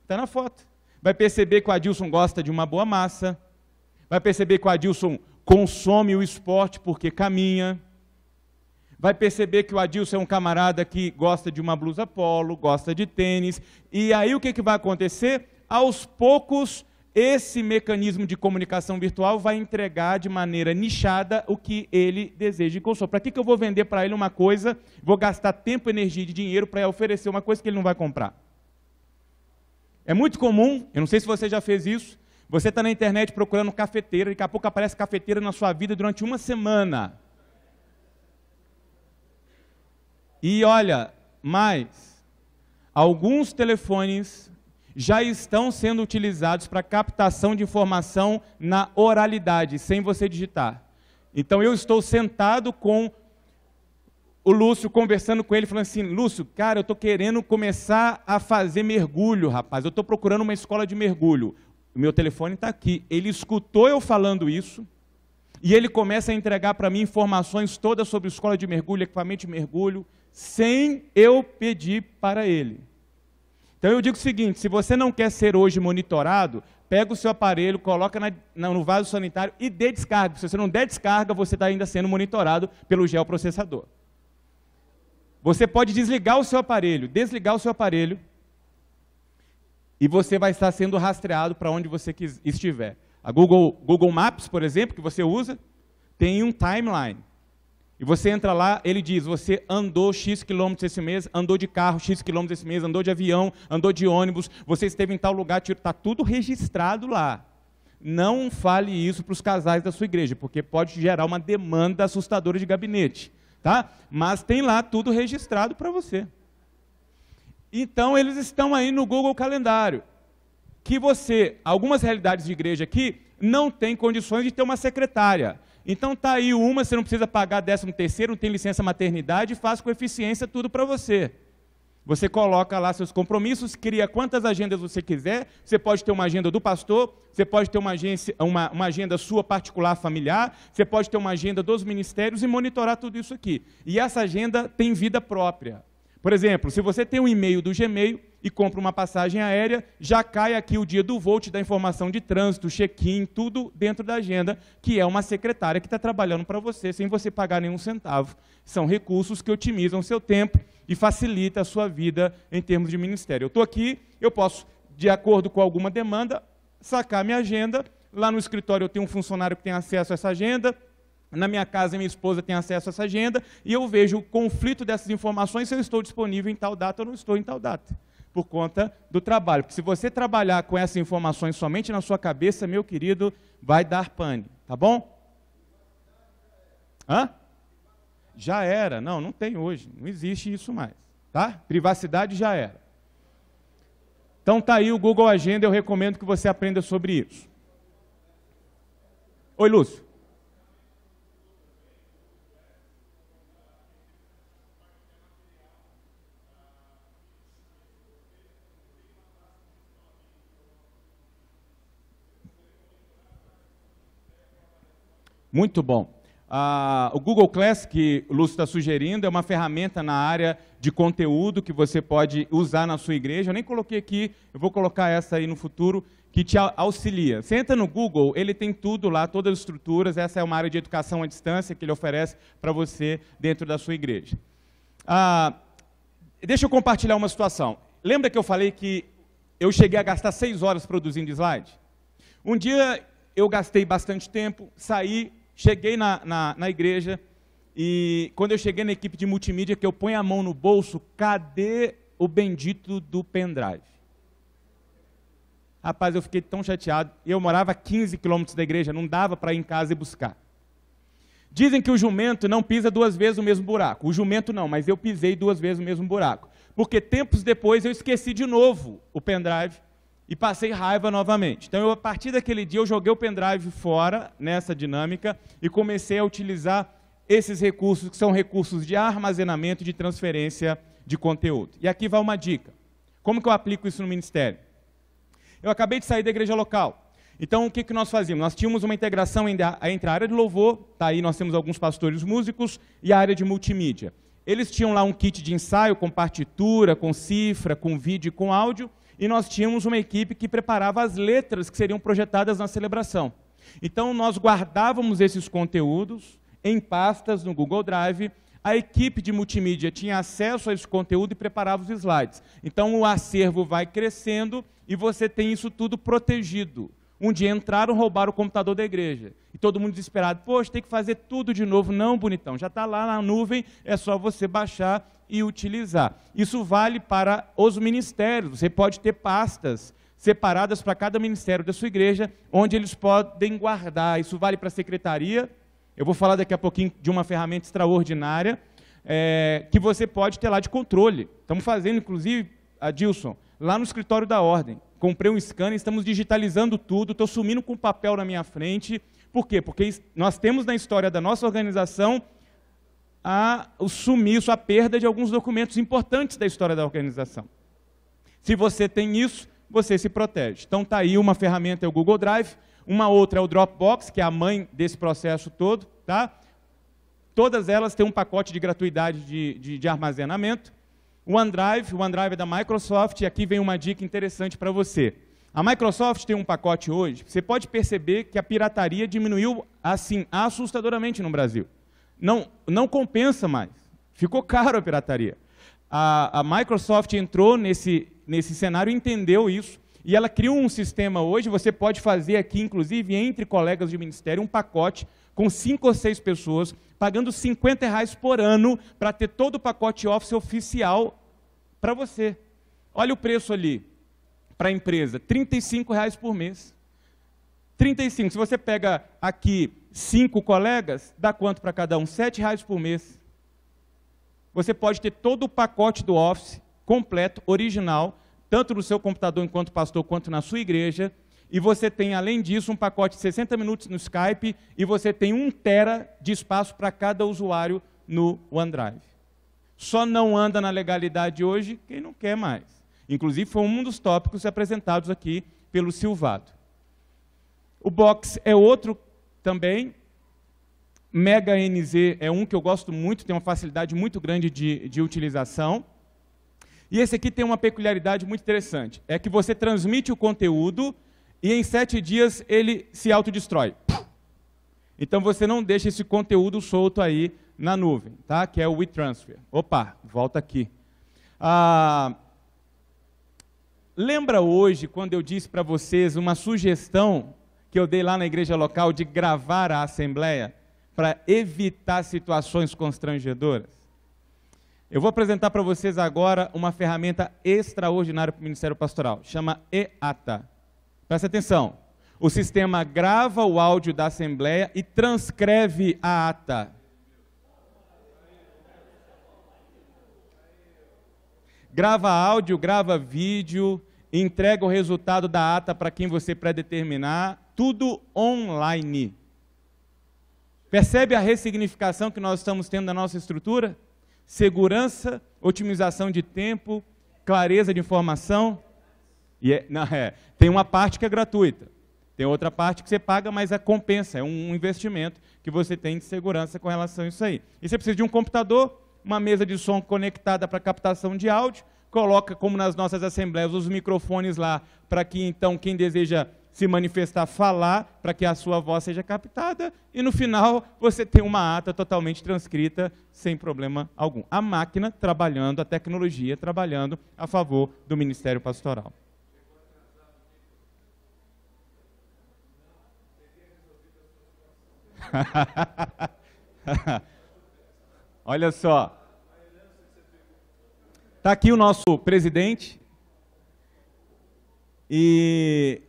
Está na foto. Vai perceber que o Adilson gosta de uma boa massa, vai perceber que o Adilson consome o esporte porque caminha, vai perceber que o Adilson é um camarada que gosta de uma blusa polo, gosta de tênis, e aí o que vai acontecer? Aos poucos, esse mecanismo de comunicação virtual vai entregar de maneira nichada o que ele deseja e consome. Para que eu vou vender para ele uma coisa, vou gastar tempo, energia e dinheiro para oferecer uma coisa que ele não vai comprar? É muito comum, eu não sei se você já fez isso, você está na internet procurando cafeteira, e daqui a pouco aparece cafeteira na sua vida durante uma semana. E olha, alguns telefones já estão sendo utilizados para captação de informação na oralidade, sem você digitar. Então, eu estou sentado com o Lúcio conversando com ele, falando assim, Lúcio, cara, eu estou querendo começar a fazer mergulho, rapaz, eu estou procurando uma escola de mergulho. O meu telefone está aqui. Ele escutou eu falando isso, e ele começa a entregar para mim informações todas sobre escola de mergulho, equipamento de mergulho, sem eu pedir para ele. Então eu digo o seguinte, se você não quer ser hoje monitorado, pega o seu aparelho, coloca no vaso sanitário e dê descarga. Se você não der descarga, você está ainda sendo monitorado pelo geoprocessador. Você pode desligar o seu aparelho, desligar o seu aparelho, e você vai estar sendo rastreado para onde você estiver. A Google Maps, por exemplo, que você usa, tem um timeline. E você entra lá, ele diz, você andou X quilômetros esse mês, andou de carro X quilômetros esse mês, andou de avião, andou de ônibus, você esteve em tal lugar, está tudo registrado lá. Não fale isso para os casais da sua igreja, porque pode gerar uma demanda assustadora de gabinete. Tá? Mas tem lá tudo registrado para você. Então, eles estão aí no Google Calendário. Que você, algumas realidades de igreja aqui, não tem condições de ter uma secretária. Então, está aí uma, você não precisa pagar 13º, não tem licença maternidade, faz com eficiência tudo para você. Você coloca lá seus compromissos, cria quantas agendas você quiser, você pode ter uma agenda do pastor, você pode ter uma agenda sua particular familiar, você pode ter uma agenda dos ministérios e monitorar tudo isso aqui. E essa agenda tem vida própria. Por exemplo, se você tem um e-mail do Gmail e compra uma passagem aérea, já cai aqui o dia do voo, te dá informação de trânsito, check-in, tudo dentro da agenda, que é uma secretária que está trabalhando para você, sem você pagar nenhum centavo. São recursos que otimizam o seu tempo e facilita a sua vida em termos de ministério. Eu estou aqui, eu posso, de acordo com alguma demanda, sacar minha agenda. Lá no escritório eu tenho um funcionário que tem acesso a essa agenda, na minha casa minha esposa tem acesso a essa agenda, e eu vejo o conflito dessas informações se eu estou disponível em tal data ou não estou em tal data, por conta do trabalho. Porque se você trabalhar com essas informações somente na sua cabeça, meu querido, vai dar pane, tá bom? Hã? Já era. Não, não tem hoje. Não existe isso mais. Tá? Privacidade já era. Então tá aí o Google Agenda, eu recomendo que você aprenda sobre isso. Oi, Lúcio. Muito bom. O Google Class, que o Lúcio está sugerindo, é uma ferramenta na área de conteúdo que você pode usar na sua igreja. Eu nem coloquei aqui, eu vou colocar essa aí no futuro, que te auxilia. Você entra no Google, ele tem tudo lá, todas as estruturas. Essa é uma área de educação à distância que ele oferece para você dentro da sua igreja. Deixa eu compartilhar uma situação. Lembra que eu falei que eu cheguei a gastar 6 horas produzindo slide? Um dia eu gastei bastante tempo, saí, cheguei na igreja, e quando eu cheguei na equipe de multimídia, que eu ponho a mão no bolso, cadê o bendito do pendrive? Rapaz, eu fiquei tão chateado. Eu morava a 15 quilômetros da igreja, não dava para ir em casa e buscar. Dizem que o jumento não pisa 2 vezes o mesmo buraco. O jumento não, mas eu pisei 2 vezes o mesmo buraco. Porque tempos depois eu esqueci de novo o pendrive e passei raiva novamente. Então, a partir daquele dia, eu joguei o pendrive fora, nessa dinâmica, e comecei a utilizar esses recursos, que são recursos de armazenamento e de transferência de conteúdo. E aqui vai uma dica. Como que eu aplico isso no ministério? Eu acabei de sair da igreja local. Então, o que nós fazíamos? Nós tínhamos uma integração entre a área de louvor, tá aí nós temos alguns pastores músicos, e a área de multimídia. Eles tinham lá um kit de ensaio com partitura, com cifra, com vídeo e com áudio, e nós tínhamos uma equipe que preparava as letras que seriam projetadas na celebração. Então, nós guardávamos esses conteúdos em pastas no Google Drive, a equipe de multimídia tinha acesso a esse conteúdo e preparava os slides. Então, o acervo vai crescendo e você tem isso tudo protegido. Um dia entraram, roubaram o computador da igreja. E todo mundo desesperado, poxa, tem que fazer tudo de novo. Não, bonitão, já está lá na nuvem, é só você baixar e utilizar. Isso vale para os ministérios. Você pode ter pastas separadas para cada ministério da sua igreja, onde eles podem guardar. Isso vale para a secretaria. Eu vou falar daqui a pouquinho de uma ferramenta extraordinária, que você pode ter lá de controle. Estamos fazendo, inclusive, Adilson, lá no escritório da ordem. Comprei um scanner, estamos digitalizando tudo, estou sumindo com papel na minha frente. Por quê? Porque nós temos na história da nossa organização o sumiço, a perda de alguns documentos importantes da história da organização. Se você tem isso, você se protege. Então está aí uma ferramenta, é o Google Drive, uma outra é o Dropbox, que é a mãe desse processo todo, tá? Todas elas têm um pacote de gratuidade de armazenamento. O OneDrive é da Microsoft, e aqui vem uma dica interessante para você. A Microsoft tem um pacote hoje, você pode perceber que a pirataria diminuiu assim assustadoramente no Brasil. Não compensa mais, ficou caro a pirataria. A Microsoft entrou nesse cenário e entendeu isso, e ela criou um sistema hoje, você pode fazer aqui, inclusive, entre colegas de ministério, um pacote com 5 ou 6 pessoas, pagando R$50 por ano para ter todo o pacote Office oficial para você. Olha o preço ali, para a empresa, R$35 por mês. 35, se você pega aqui 5 colegas, dá quanto para cada um? R$7 por mês. Você pode ter todo o pacote do Office, completo, original, tanto no seu computador enquanto pastor, quanto na sua igreja, e você tem, além disso, um pacote de 60 minutos no Skype, e você tem 1 tera de espaço para cada usuário no OneDrive. Só não anda na legalidade hoje quem não quer mais. Inclusive, foi um dos tópicos apresentados aqui pelo Silvado. O Box é outro também. Mega NZ é um que eu gosto muito, tem uma facilidade muito grande de utilização. E esse aqui tem uma peculiaridade muito interessante. É que você transmite o conteúdo e em 7 dias ele se autodestrói. Então você não deixa esse conteúdo solto aí na nuvem, tá? Que é o WeTransfer. Opa, volta aqui. Lembra hoje, quando eu disse para vocês uma sugestão que eu dei lá na igreja local de gravar a assembleia para evitar situações constrangedoras? Eu vou apresentar para vocês agora uma ferramenta extraordinária para o Ministério Pastoral, chama EATA. Presta atenção, o sistema grava o áudio da assembleia e transcreve a ata. Grava áudio, grava vídeo, entrega o resultado da ata para quem você predeterminar, tudo online. Percebe a ressignificação que nós estamos tendo na nossa estrutura? Segurança, otimização de tempo, clareza de informação. Tem uma parte que é gratuita, tem outra parte que você paga, mas compensa, é um investimento que você tem de segurança com relação a isso aí. E você precisa de um computador, uma mesa de som conectada para captação de áudio, coloca, como nas nossas assembleias, os microfones lá, para que então quem deseja se manifestar, falar, para que a sua voz seja captada, e no final você tem uma ata totalmente transcrita, sem problema algum. A máquina trabalhando, a tecnologia trabalhando a favor do Ministério Pastoral. Olha só. Está aqui o nosso presidente. E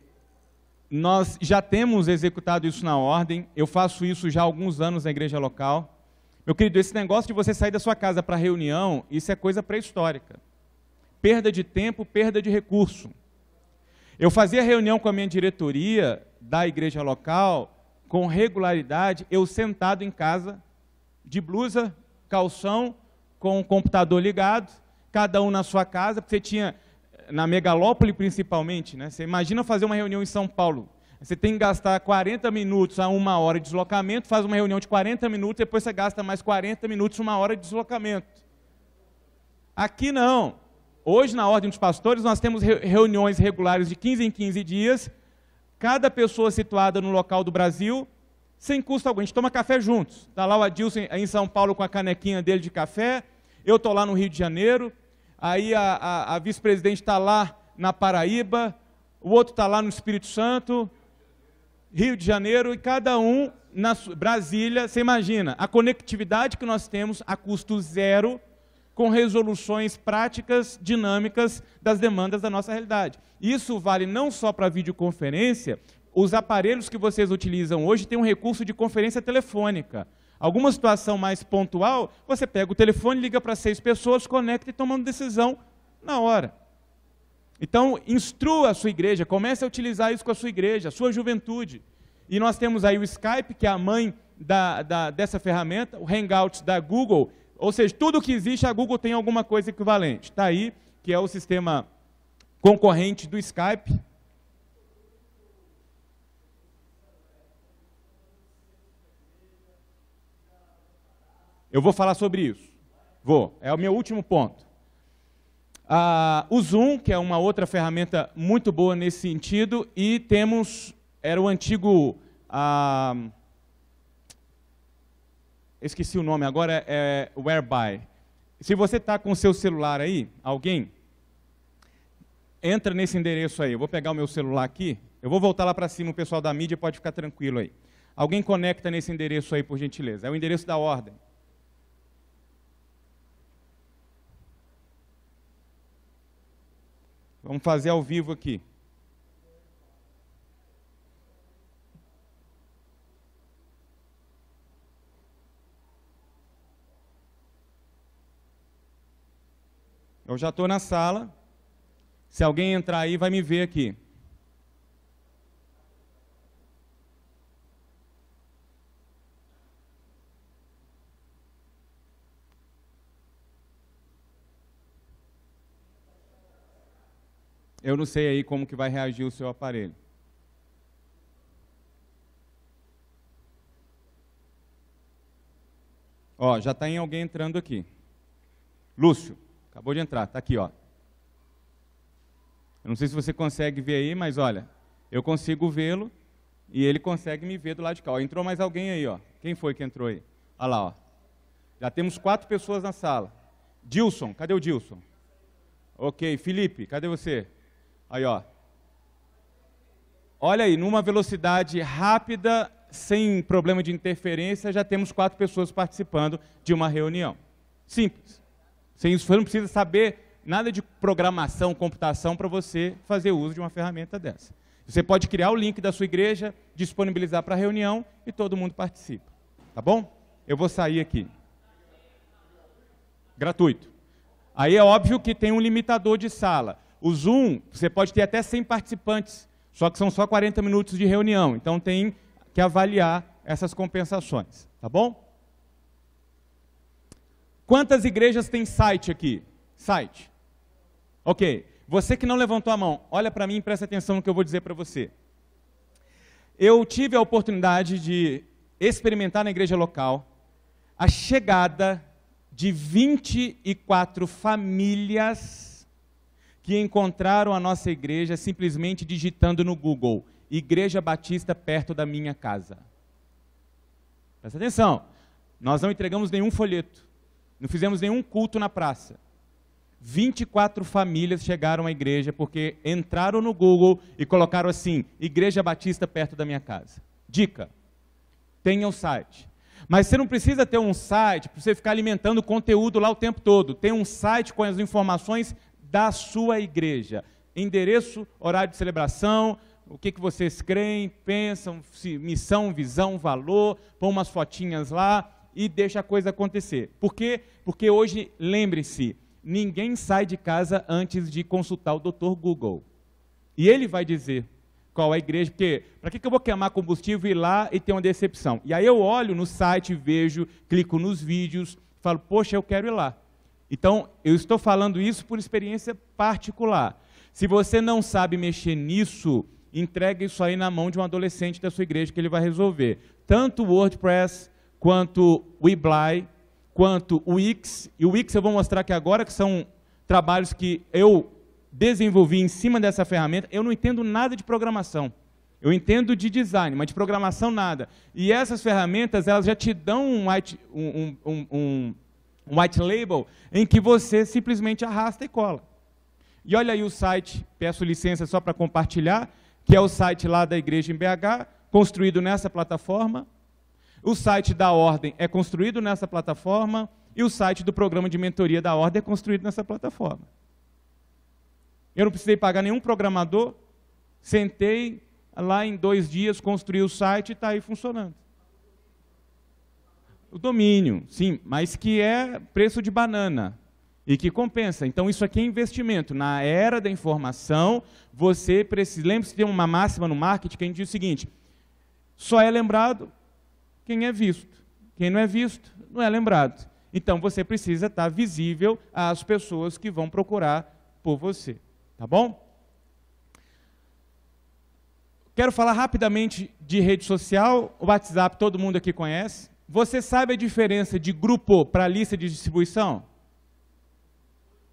nós já temos executado isso na ordem. Eu faço isso já há alguns anos na igreja local. Meu querido, esse negócio de você sair da sua casa para reunião, isso é coisa pré-histórica. Perda de tempo, perda de recurso. Eu fazia reunião com a minha diretoria da igreja local com regularidade, eu sentado em casa, de blusa, calção, com o computador ligado, cada um na sua casa, porque você tinha, na megalópole principalmente, né? Você imagina fazer uma reunião em São Paulo, você tem que gastar 40 minutos a 1 hora de deslocamento, faz uma reunião de 40 minutos, depois você gasta mais 40 minutos, 1 hora de deslocamento. Aqui não. Hoje, na Ordem dos Pastores, nós temos reuniões regulares de 15 em 15 dias, cada pessoa situada no local do Brasil, sem custo algum. A gente toma café juntos. Está lá o Adilson em São Paulo com a canequinha dele de café, eu estou lá no Rio de Janeiro, aí a vice-presidente está lá na Paraíba, o outro está lá no Espírito Santo, Rio de Janeiro, e cada um na Brasília. Você imagina, a conectividade que nós temos a custo zero, com resoluções práticas, dinâmicas das demandas da nossa realidade. Isso vale não só para videoconferência, os aparelhos que vocês utilizam hoje têm um recurso de conferência telefônica. Alguma situação mais pontual, você pega o telefone, liga para 6 pessoas, conecta e toma uma decisão na hora. Então, instrua a sua igreja, comece a utilizar isso com a sua igreja, a sua juventude. E nós temos aí o Skype, que é a mãe dessa ferramenta, o Hangouts da Google, ou seja, tudo que existe, a Google tem alguma coisa equivalente. Está aí, que é o sistema concorrente do Skype. Eu vou falar sobre isso. É o meu último ponto. O Zoom, que é uma outra ferramenta muito boa nesse sentido, e temos, era o antigo, esqueci o nome agora, é Whereby. Se você está com o seu celular aí, alguém, entra nesse endereço aí. Eu vou pegar o meu celular aqui, eu vou voltar lá para cima, o pessoal da mídia pode ficar tranquilo aí. Alguém conecta nesse endereço aí, por gentileza. É o endereço da ordem. Vamos fazer ao vivo aqui. Eu já estou na sala. Se alguém entrar aí, vai me ver aqui. Eu não sei aí como que vai reagir o seu aparelho. Ó, já está alguém entrando aqui. Lúcio, acabou de entrar, está aqui, ó. Eu não sei se você consegue ver aí, mas olha, eu consigo vê-lo e ele consegue me ver do lado de cá. Ó, entrou mais alguém aí, ó. Quem foi que entrou aí? Olha lá, ó. Já temos 4 pessoas na sala. Dilson, cadê o Dilson? Ok, Felipe, cadê você? Aí, ó. Olha aí, numa velocidade rápida, sem problema de interferência, já temos 4 pessoas participando de uma reunião. Simples. Sem isso, você não precisa saber nada de programação, computação, para você fazer uso de uma ferramenta dessa. Você pode criar o link da sua igreja, disponibilizar para a reunião e todo mundo participa. Tá bom? Eu vou sair aqui. Gratuito. Aí é óbvio que tem um limitador de sala. O Zoom, você pode ter até 100 participantes, só que são só 40 minutos de reunião. Então tem que avaliar essas compensações. Tá bom? Quantas igrejas tem site aqui? Site. Ok. Você que não levantou a mão, olha para mim e presta atenção no que eu vou dizer para você. Eu tive a oportunidade de experimentar na igreja local a chegada de 24 famílias que encontraram a nossa igreja simplesmente digitando no Google, Igreja Batista perto da minha casa. Presta atenção, nós não entregamos nenhum folheto, não fizemos nenhum culto na praça. 24 famílias chegaram à igreja porque entraram no Google e colocaram assim, Igreja Batista perto da minha casa. Dica, tenha um site. Mas você não precisa ter um site para você ficar alimentando conteúdo lá o tempo todo. Tem um site com as informações da sua igreja. Endereço, horário de celebração, o que vocês creem, pensam, missão, visão, valor, põe umas fotinhas lá e deixa a coisa acontecer. Por quê? Porque hoje, lembre-se, ninguém sai de casa antes de consultar o Dr. Google. E ele vai dizer qual é a igreja, porque para que eu vou queimar combustível e ir lá e ter uma decepção? E aí eu olho no site, vejo, clico nos vídeos, falo, poxa, eu quero ir lá. Então, eu estou falando isso por experiência particular. Se você não sabe mexer nisso, entregue isso aí na mão de um adolescente da sua igreja que ele vai resolver. Tanto o WordPress, quanto o Weebly, quanto o Wix. E o Wix eu vou mostrar aqui agora, que são trabalhos que eu desenvolvi em cima dessa ferramenta. Eu não entendo nada de programação. Eu entendo de design, mas de programação nada. E essas ferramentas, elas já te dão um white label em que você simplesmente arrasta e cola. E olha aí o site, peço licença só para compartilhar, que é o site lá da igreja em BH, construído nessa plataforma. O site da Ordem é construído nessa plataforma e o site do programa de mentoria da Ordem é construído nessa plataforma. Eu não precisei pagar nenhum programador, sentei lá em 2 dias, construí o site e está aí funcionando. O domínio, sim, mas que é preço de banana e que compensa. Então, isso aqui é investimento. Na era da informação, você precisa... Lembre-se de uma máxima no marketing que a gente diz o seguinte, só é lembrado quem é visto. Quem não é visto, não é lembrado. Então, você precisa estar visível às pessoas que vão procurar por você. Tá bom? Quero falar rapidamente de rede social. O WhatsApp todo mundo aqui conhece. Você sabe a diferença de grupo para lista de distribuição?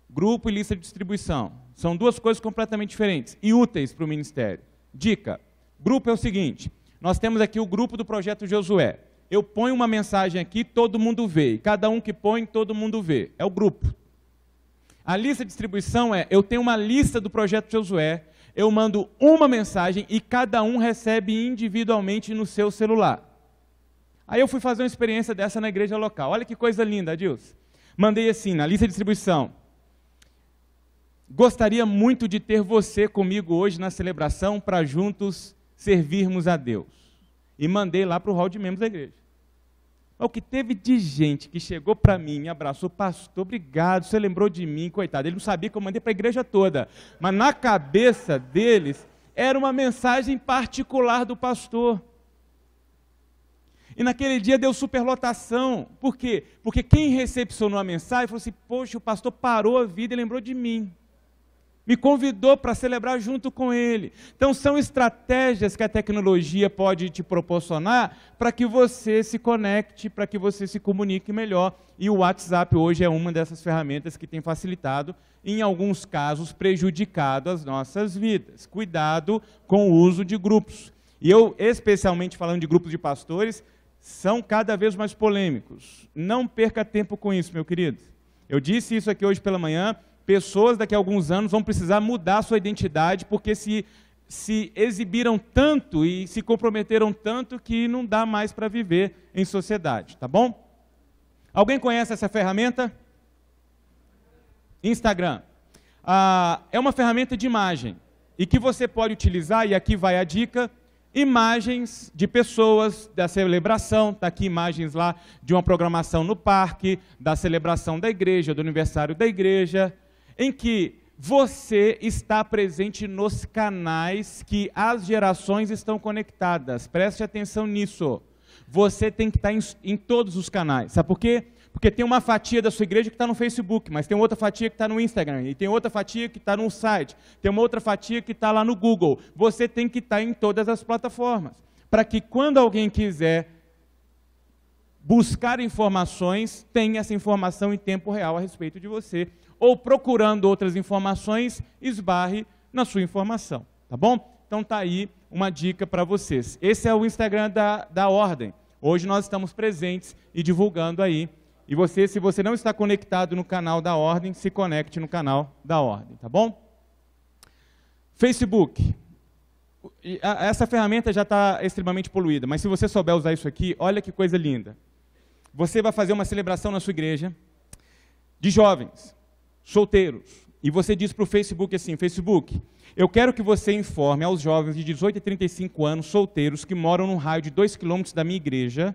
Grupo e lista de distribuição. São duas coisas completamente diferentes e úteis para o ministério. Dica. Grupo é o seguinte. Nós temos aqui o grupo do Projeto Josué. Eu ponho uma mensagem aqui, todo mundo vê. E cada um que põe, todo mundo vê. É o grupo. A lista de distribuição é, eu tenho uma lista do Projeto Josué, eu mando uma mensagem e cada um recebe individualmente no seu celular. Aí eu fui fazer uma experiência dessa na igreja local. Olha que coisa linda, Adilson. Mandei assim, na lista de distribuição. Gostaria muito de ter você comigo hoje na celebração para juntos servirmos a Deus. E mandei lá para o hall de membros da igreja. O que teve de gente que chegou para mim, me abraçou, pastor, obrigado, você lembrou de mim, coitado. Ele não sabia que eu mandei para a igreja toda. Mas na cabeça deles, era uma mensagem particular do pastor. E naquele dia deu superlotação. Por quê? Porque quem recepcionou a mensagem falou assim, poxa, o pastor parou a vida e lembrou de mim. Me convidou para celebrar junto com ele. Então, são estratégias que a tecnologia pode te proporcionar para que você se conecte, para que você se comunique melhor. E o WhatsApp hoje é uma dessas ferramentas que tem facilitado, em alguns casos, prejudicado as nossas vidas. Cuidado com o uso de grupos. E eu, especialmente falando de grupos de pastores, são cada vez mais polêmicos. Não perca tempo com isso, meu querido. Eu disse isso aqui hoje pela manhã. Pessoas daqui a alguns anos vão precisar mudar a sua identidade porque se exibiram tanto e se comprometeram tanto que não dá mais para viver em sociedade, tá bom? Alguém conhece essa ferramenta? Instagram. É uma ferramenta de imagem e que você pode utilizar, e aqui vai a dica, imagens de pessoas da celebração, está aqui imagens lá de uma programação no parque, da celebração da igreja, do aniversário da igreja, em que você está presente nos canais que as gerações estão conectadas. Preste atenção nisso. Você tem que estar em todos os canais. Sabe por quê? Porque tem uma fatia da sua igreja que está no Facebook, mas tem outra fatia que está no Instagram, e tem outra fatia que está no site, tem uma outra fatia que está lá no Google. Você tem que estar em todas as plataformas, para que quando alguém quiser buscar informações, tenha essa informação em tempo real a respeito de você, ou procurando outras informações, esbarre na sua informação, tá bom? Então está aí uma dica para vocês. Esse é o Instagram da Ordem. Hoje nós estamos presentes e divulgando aí. E você, se você não está conectado no canal da Ordem, se conecte no canal da Ordem, tá bom? Facebook. Essa ferramenta já está extremamente poluída, mas se você souber usar isso aqui, olha que coisa linda. Você vai fazer uma celebração na sua igreja de jovens, solteiros, e você diz para o Facebook assim, Facebook, eu quero que você informe aos jovens de 18 a 35 anos, solteiros, que moram num raio de 2 quilômetros da minha igreja,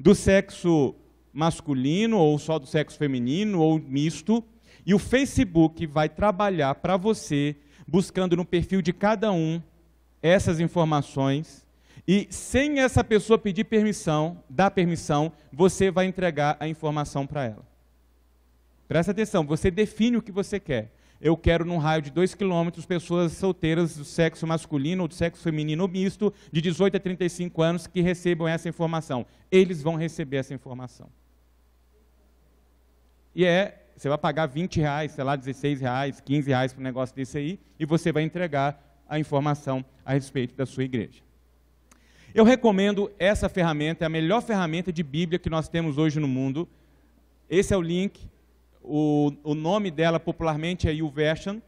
do sexo masculino, ou só do sexo feminino, ou misto, e o Facebook vai trabalhar para você, buscando no perfil de cada um essas informações, e sem essa pessoa pedir permissão, dar permissão, você vai entregar a informação para ela. Presta atenção, você define o que você quer. Eu quero, num raio de 2 quilômetros, pessoas solteiras do sexo masculino ou do sexo feminino ou misto, de 18 a 35 anos, que recebam essa informação. Eles vão receber essa informação. E você vai pagar R$20, sei lá, R$16, R$15 para um negócio desse aí, e você vai entregar a informação a respeito da sua igreja. Eu recomendo essa ferramenta, é a melhor ferramenta de Bíblia que nós temos hoje no mundo. Esse é o link. O nome dela popularmente é YouVersion.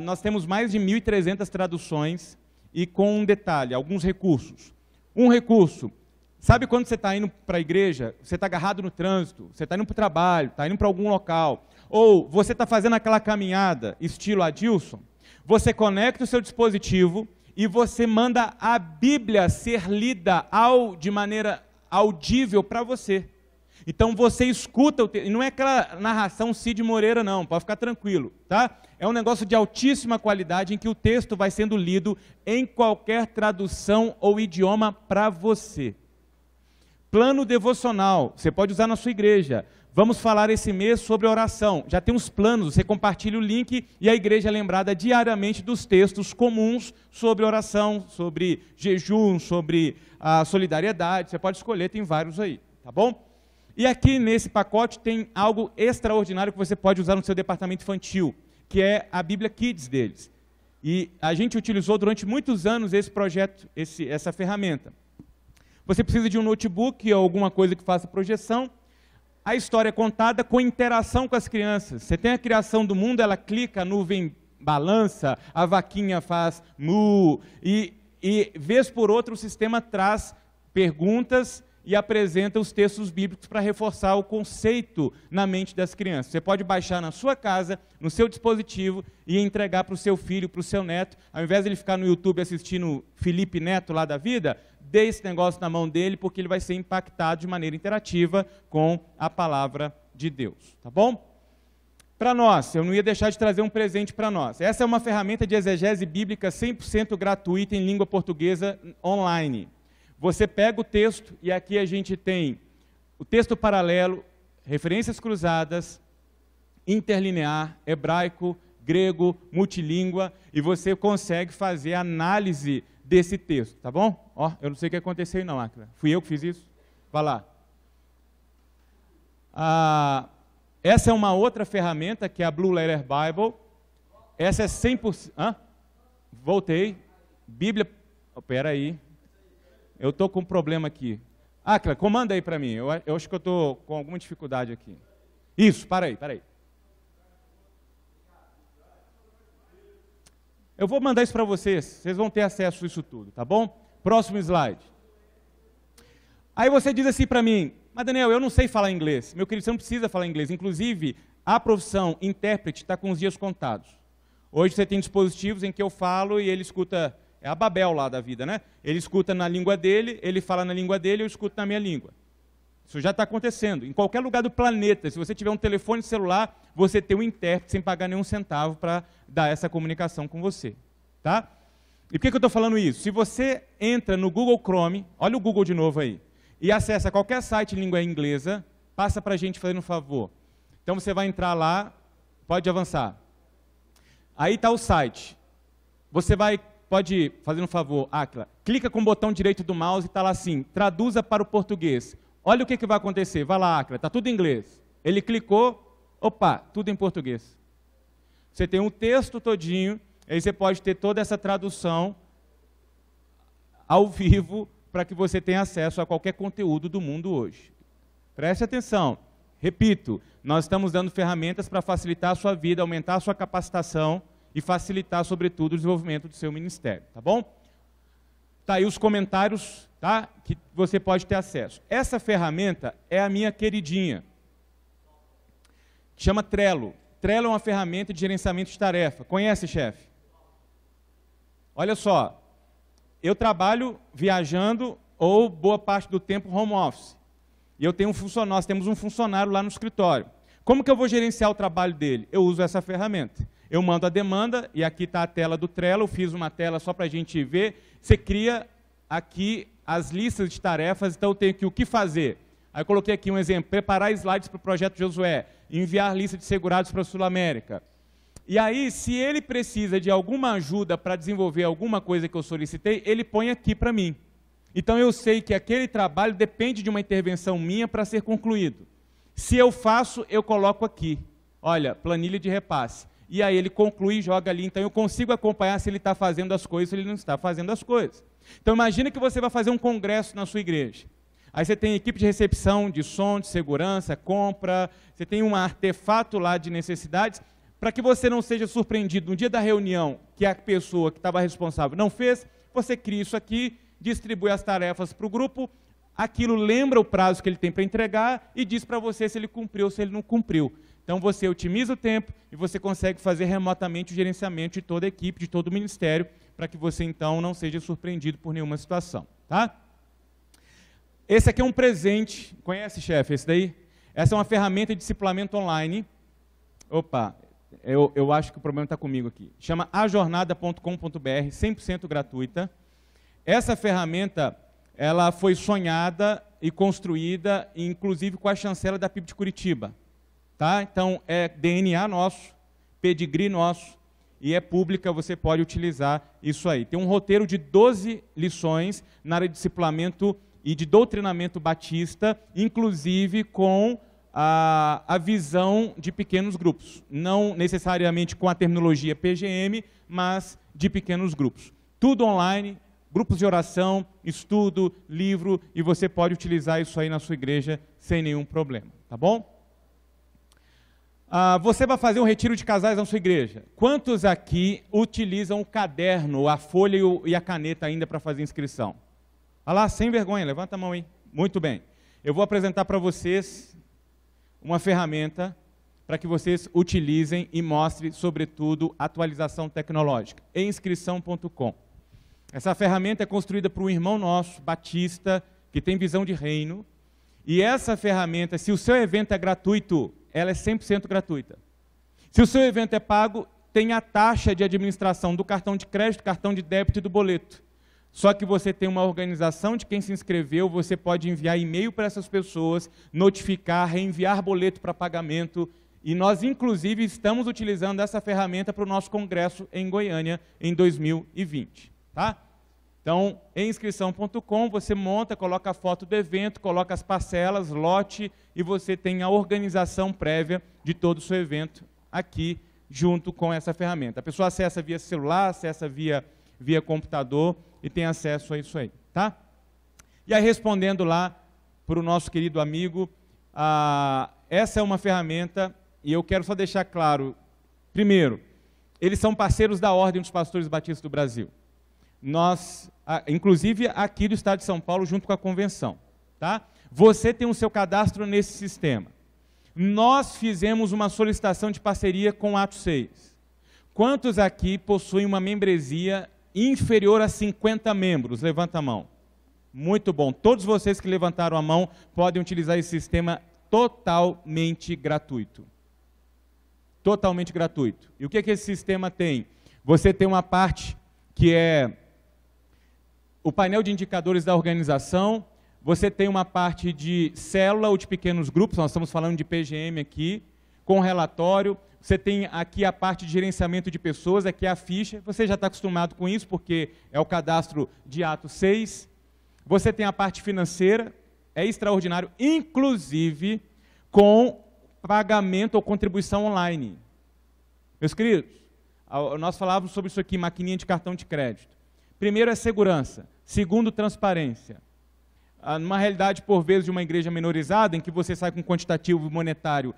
Nós temos mais de 1.300 traduções e com um detalhe, alguns recursos. Um recurso, sabe quando você está indo para a igreja, você está agarrado no trânsito, você está indo para o trabalho, está indo para algum local, ou você está fazendo aquela caminhada estilo Adilson, você conecta o seu dispositivo e você manda a Bíblia ser lida de maneira audível para você. Então você escuta o texto, e não é aquela narração Cid Moreira não, pode ficar tranquilo, tá? É um negócio de altíssima qualidade em que o texto vai sendo lido em qualquer tradução ou idioma para você. Plano devocional, você pode usar na sua igreja. Vamos falar esse mês sobre oração. Já tem uns planos, você compartilha o link e a igreja é lembrada diariamente dos textos comuns sobre oração, sobre jejum, sobre a solidariedade. Você pode escolher, tem vários aí, tá bom? E aqui nesse pacote tem algo extraordinário que você pode usar no seu departamento infantil, que é a Bíblia Kids deles. E a gente utilizou durante muitos anos esse projeto, essa ferramenta. Você precisa de um notebook ou alguma coisa que faça projeção. A história é contada com interação com as crianças. Você tem a criação do mundo, ela clica, a nuvem balança, a vaquinha faz mu, e vez por outra o sistema traz perguntas e apresenta os textos bíblicos para reforçar o conceito na mente das crianças. Você pode baixar na sua casa, no seu dispositivo, e entregar para o seu filho, para o seu neto. Ao invés de ele ficar no YouTube assistindo Felipe Neto lá da vida, dê esse negócio na mão dele, porque ele vai ser impactado de maneira interativa com a palavra de Deus. Tá bom? Para nós, eu não ia deixar de trazer um presente para nós. Essa é uma ferramenta de exegese bíblica 100% gratuita em língua portuguesa online. Você pega o texto e aqui a gente tem o texto paralelo, referências cruzadas, interlinear, hebraico, grego, multilíngua, e você consegue fazer análise desse texto, tá bom? Ó, eu não sei o que aconteceu não, Áquila. Fui eu que fiz isso? Vai lá. Essa é uma outra ferramenta, que é a Blue Letter Bible. Essa é 100%... Hã? Voltei. Bíblia... Espera aí. Eu estou com um problema aqui. Áquila, comanda aí para mim. Eu acho que eu estou com alguma dificuldade aqui. Isso, para aí. Eu vou mandar isso para vocês. Vocês vão ter acesso a isso tudo, tá bom? Próximo slide. Aí você diz assim para mim, mas Daniel, eu não sei falar inglês. Meu querido, você não precisa falar inglês. Inclusive, a profissão intérprete está com os dias contados. Hoje você tem dispositivos em que eu falo e ele escuta... É a Babel lá da vida, né? Ele escuta na língua dele, ele fala na língua dele, eu escuto na minha língua. Isso já está acontecendo. Em qualquer lugar do planeta, se você tiver um telefone celular, você tem um intérprete sem pagar nenhum centavo para dar essa comunicação com você. Tá? E por que eu estou falando isso? Se você entra no Google Chrome, olha o Google de novo aí, e acessa qualquer site em língua inglesa, passa para a gente fazendo um favor. Então você vai entrar lá, pode avançar. Aí está o site. Você pode fazer um favor, Áquila, clica com o botão direito do mouse e está lá assim, traduza para o português. Olha o que vai acontecer, vai lá, Áquila, está tudo em inglês. Ele clicou, opa, tudo em português. Você tem um texto todinho, aí você pode ter toda essa tradução ao vivo para que você tenha acesso a qualquer conteúdo do mundo hoje. Preste atenção, repito, nós estamos dando ferramentas para facilitar a sua vida, aumentar a sua capacitação e facilitar, sobretudo, o desenvolvimento do seu ministério, tá bom? Tá aí os comentários, tá? Que você pode ter acesso. Essa ferramenta é a minha queridinha, que chama Trello. Trello é uma ferramenta de gerenciamento de tarefa. Conhece, chefe? Olha só, eu trabalho viajando ou boa parte do tempo home office. E eu tenho nós temos um funcionário lá no escritório. Como que eu vou gerenciar o trabalho dele? Eu uso essa ferramenta. Eu mando a demanda, e aqui está a tela do Trello, eu fiz uma tela só para a gente ver. Você cria aqui as listas de tarefas, então eu tenho aqui o que fazer. Aí eu coloquei aqui um exemplo, preparar slides para o projeto Josué, enviar lista de segurados para a Sul-América. E aí, se ele precisa de alguma ajuda para desenvolver alguma coisa que eu solicitei, ele põe aqui para mim. Então eu sei que aquele trabalho depende de uma intervenção minha para ser concluído. Se eu faço, eu coloco aqui. Olha, planilha de repasse. E aí ele conclui e joga ali. Então eu consigo acompanhar se ele está fazendo as coisas ou se ele não está fazendo as coisas. Então imagina que você vai fazer um congresso na sua igreja. Aí você tem equipe de recepção, de som, de segurança, compra, você tem um artefato lá de necessidades, para que você não seja surpreendido no dia da reunião que a pessoa que estava responsável não fez, você cria isso aqui, distribui as tarefas para o grupo, aquilo lembra o prazo que ele tem para entregar e diz para você se ele cumpriu ou se ele não cumpriu. Então você otimiza o tempo e você consegue fazer remotamente o gerenciamento de toda a equipe, de todo o ministério, para que você então não seja surpreendido por nenhuma situação. Tá? Esse aqui é um presente, conhece, chefe, esse daí? Essa é uma ferramenta de discipulamento online. Opa, eu acho que o problema está comigo aqui. Chama ajornada.com.br, 100% gratuita. Essa ferramenta, ela foi sonhada e construída, inclusive com a chancela da PIB de Curitiba. Tá? Então, é DNA nosso, pedigree nosso, e é pública, você pode utilizar isso aí. Tem um roteiro de 12 lições na área de discipulamento e de doutrinamento batista, inclusive com a visão de pequenos grupos. Não necessariamente com a terminologia PGM, mas de pequenos grupos. Tudo online, grupos de oração, estudo, livro, e você pode utilizar isso aí na sua igreja sem nenhum problema, tá bom? Você vai fazer um retiro de casais na sua igreja. Quantos aqui utilizam o caderno, a folha e a caneta ainda para fazer inscrição? Olha lá, sem vergonha, levanta a mão aí. Muito bem. Eu vou apresentar para vocês uma ferramenta para que vocês utilizem e mostrem, sobretudo, atualização tecnológica. Inscrição.com. Essa ferramenta é construída por um irmão nosso, batista, que tem visão de reino. E essa ferramenta, se o seu evento é gratuito, ela é 100% gratuita. Se o seu evento é pago, tem a taxa de administração do cartão de crédito, cartão de débito e do boleto. Só que você tem uma organização de quem se inscreveu, você pode enviar e-mail para essas pessoas, notificar, reenviar boleto para pagamento. E nós, inclusive, estamos utilizando essa ferramenta para o nosso congresso em Goiânia em 2020. Tá? Então, em inscrição.com, você monta, coloca a foto do evento, coloca as parcelas, lote, e você tem a organização prévia de todo o seu evento aqui, junto com essa ferramenta. A pessoa acessa via celular, acessa via computador e tem acesso a isso aí. Tá? E aí, respondendo lá para o nosso querido amigo, essa é uma ferramenta, e eu quero só deixar claro, primeiro, eles são parceiros da Ordem dos Pastores Batistas do Brasil. Nós, inclusive aqui do Estado de São Paulo, junto com a convenção. Tá? Você tem o seu cadastro nesse sistema. Nós fizemos uma solicitação de parceria com o Atos 6. Quantos aqui possuem uma membresia inferior a 50 membros? Levanta a mão. Muito bom. Todos vocês que levantaram a mão podem utilizar esse sistema totalmente gratuito. Totalmente gratuito. E o que esse sistema tem? Você tem uma parte que é o painel de indicadores da organização, você tem uma parte de célula ou de pequenos grupos, nós estamos falando de PGM aqui, com relatório, você tem aqui a parte de gerenciamento de pessoas, aqui a ficha, você já está acostumado com isso, porque é o cadastro de Atos 6, você tem a parte financeira, é extraordinário, inclusive com pagamento ou contribuição online. Meus queridos, nós falávamos sobre isso aqui, maquininha de cartão de crédito. Primeiro é segurança, segundo transparência. Numa realidade, por vezes, de uma igreja menorizada, em que você sai com um quantitativo monetário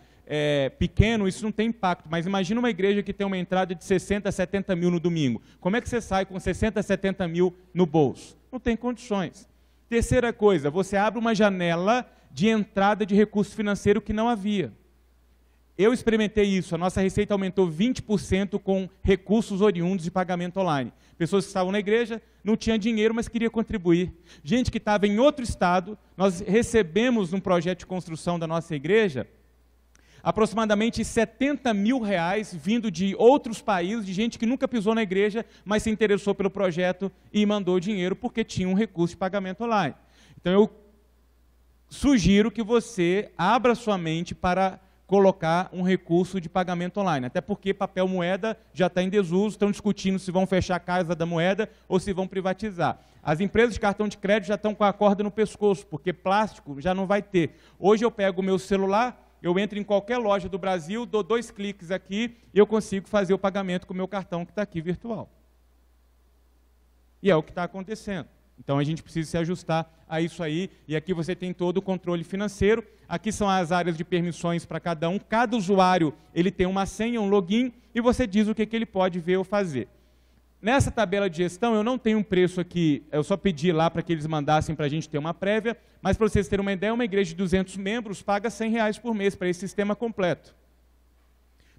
pequeno, isso não tem impacto. Mas imagina uma igreja que tem uma entrada de 60, 70 mil no domingo. Como é que você sai com 60, 70 mil no bolso? Não tem condições. Terceira coisa, você abre uma janela de entrada de recurso financeiro que não havia. Eu experimentei isso, a nossa receita aumentou 20% com recursos oriundos de pagamento online. Pessoas que estavam na igreja, não tinham dinheiro, mas queriam contribuir. Gente que estava em outro estado, nós recebemos num projeto de construção da nossa igreja, aproximadamente 70 mil reais vindo de outros países, de gente que nunca pisou na igreja, mas se interessou pelo projeto e mandou dinheiro porque tinha um recurso de pagamento online. Então eu sugiro que você abra sua mente para colocar um recurso de pagamento online, até porque papel moeda já está em desuso, estão discutindo se vão fechar a casa da moeda ou se vão privatizar. As empresas de cartão de crédito já estão com a corda no pescoço, porque plástico já não vai ter. Hoje eu pego o meu celular, eu entro em qualquer loja do Brasil, dou 2 cliques aqui e eu consigo fazer o pagamento com o meu cartão que está aqui virtual. E é o que está acontecendo. Então a gente precisa se ajustar a isso aí, e aqui você tem todo o controle financeiro, aqui são as áreas de permissões para cada um, cada usuário ele tem uma senha, um login, e você diz o que ele pode ver ou fazer. Nessa tabela de gestão eu não tenho um preço aqui, eu só pedi lá para que eles mandassem para a gente ter uma prévia, mas para vocês terem uma ideia, uma igreja de 200 membros paga R$100 por mês para esse sistema completo.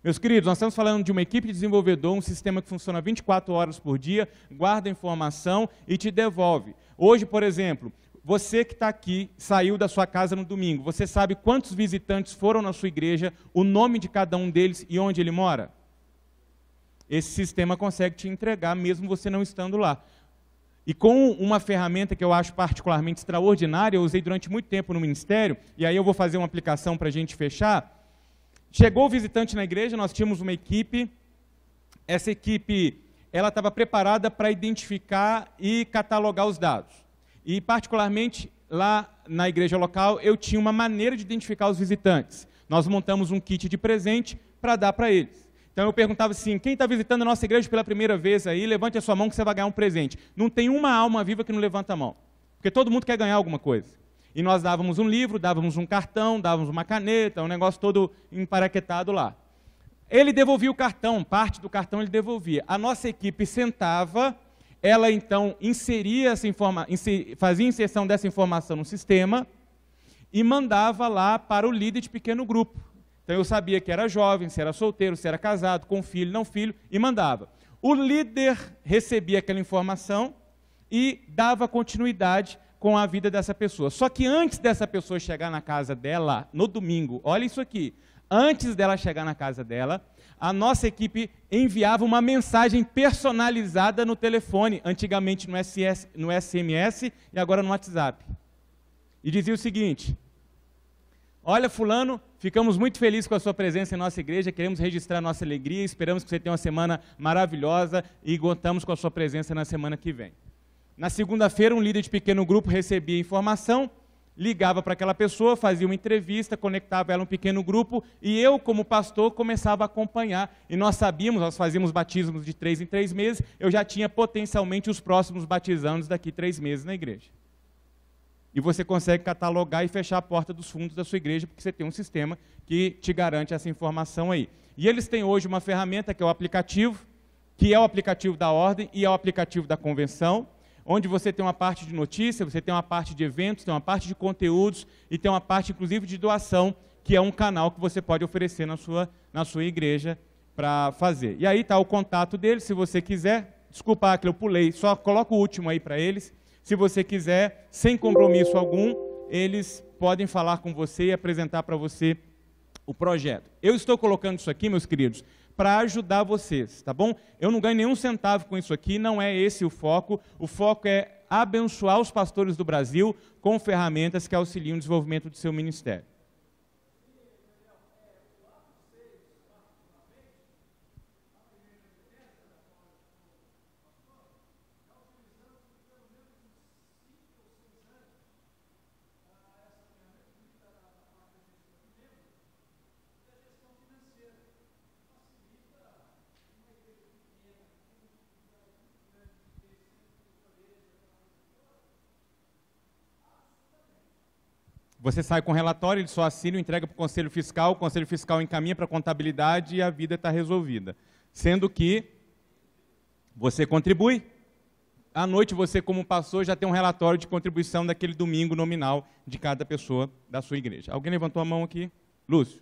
Meus queridos, nós estamos falando de uma equipe de desenvolvedor, um sistema que funciona 24 horas por dia, guarda informação e te devolve. Hoje, por exemplo, você que está aqui, saiu da sua casa no domingo, você sabe quantos visitantes foram na sua igreja, o nome de cada um deles e onde ele mora? Esse sistema consegue te entregar, mesmo você não estando lá. E com uma ferramenta que eu acho particularmente extraordinária, eu usei durante muito tempo no ministério, e aí eu vou fazer uma aplicação para a gente fechar. Chegou o visitante na igreja, nós tínhamos uma equipe, essa equipe ela estava preparada para identificar e catalogar os dados. E particularmente lá na igreja local, eu tinha uma maneira de identificar os visitantes. Nós montamos um kit de presente para dar para eles. Então eu perguntava assim, quem está visitando a nossa igreja pela primeira vez aí, levante a sua mão que você vai ganhar um presente. Não tem uma alma viva que não levanta a mão, porque todo mundo quer ganhar alguma coisa. E nós dávamos um livro, dávamos um cartão, dávamos uma caneta, um negócio todo emparaquetado lá. Ele devolvia o cartão, parte do cartão ele devolvia. A nossa equipe sentava, ela então inseria fazia inserção dessa informação no sistema e mandava lá para o líder de pequeno grupo. Então eu sabia que era jovem, se era solteiro, se era casado, com filho, não filho, e mandava. O líder recebia aquela informação e dava continuidade com a vida dessa pessoa. Só que antes dessa pessoa chegar na casa dela, no domingo, olha isso aqui, antes dela chegar na casa dela, a nossa equipe enviava uma mensagem personalizada no telefone, antigamente no SMS e agora no WhatsApp. E dizia o seguinte: olha, fulano, ficamos muito felizes com a sua presença em nossa igreja, queremos registrar nossa alegria, esperamos que você tenha uma semana maravilhosa e contamos com a sua presença na semana que vem. Na segunda-feira, um líder de pequeno grupo recebia informação, ligava para aquela pessoa, fazia uma entrevista, conectava ela a um pequeno grupo e eu, como pastor, começava a acompanhar. E nós sabíamos, nós fazíamos batismos de 3 em 3 meses, eu já tinha potencialmente os próximos batizandos daqui 3 meses na igreja. E você consegue catalogar e fechar a porta dos fundos da sua igreja, porque você tem um sistema que te garante essa informação aí. E eles têm hoje uma ferramenta que é o aplicativo, que é o aplicativo da ordem e é o aplicativo da convenção, onde você tem uma parte de notícia, você tem uma parte de eventos, tem uma parte de conteúdos e tem uma parte, inclusive, de doação, que é um canal que você pode oferecer na sua igreja para fazer. E aí está o contato deles, se você quiser. Desculpa, que eu pulei, só coloca o último aí para eles. Se você quiser, sem compromisso algum, eles podem falar com você e apresentar para você o projeto. Eu estou colocando isso aqui, meus queridos, para ajudar vocês, tá bom? Eu não ganho nenhum centavo com isso aqui, não é esse o foco é abençoar os pastores do Brasil com ferramentas que auxiliam o desenvolvimento do seu ministério. Você sai com o relatório, ele só assina, entrega para o Conselho Fiscal encaminha para a contabilidade e a vida está resolvida. Sendo que você contribui, à noite você, como pastor, já tem um relatório de contribuição daquele domingo nominal de cada pessoa da sua igreja. Alguém levantou a mão aqui? Lúcio.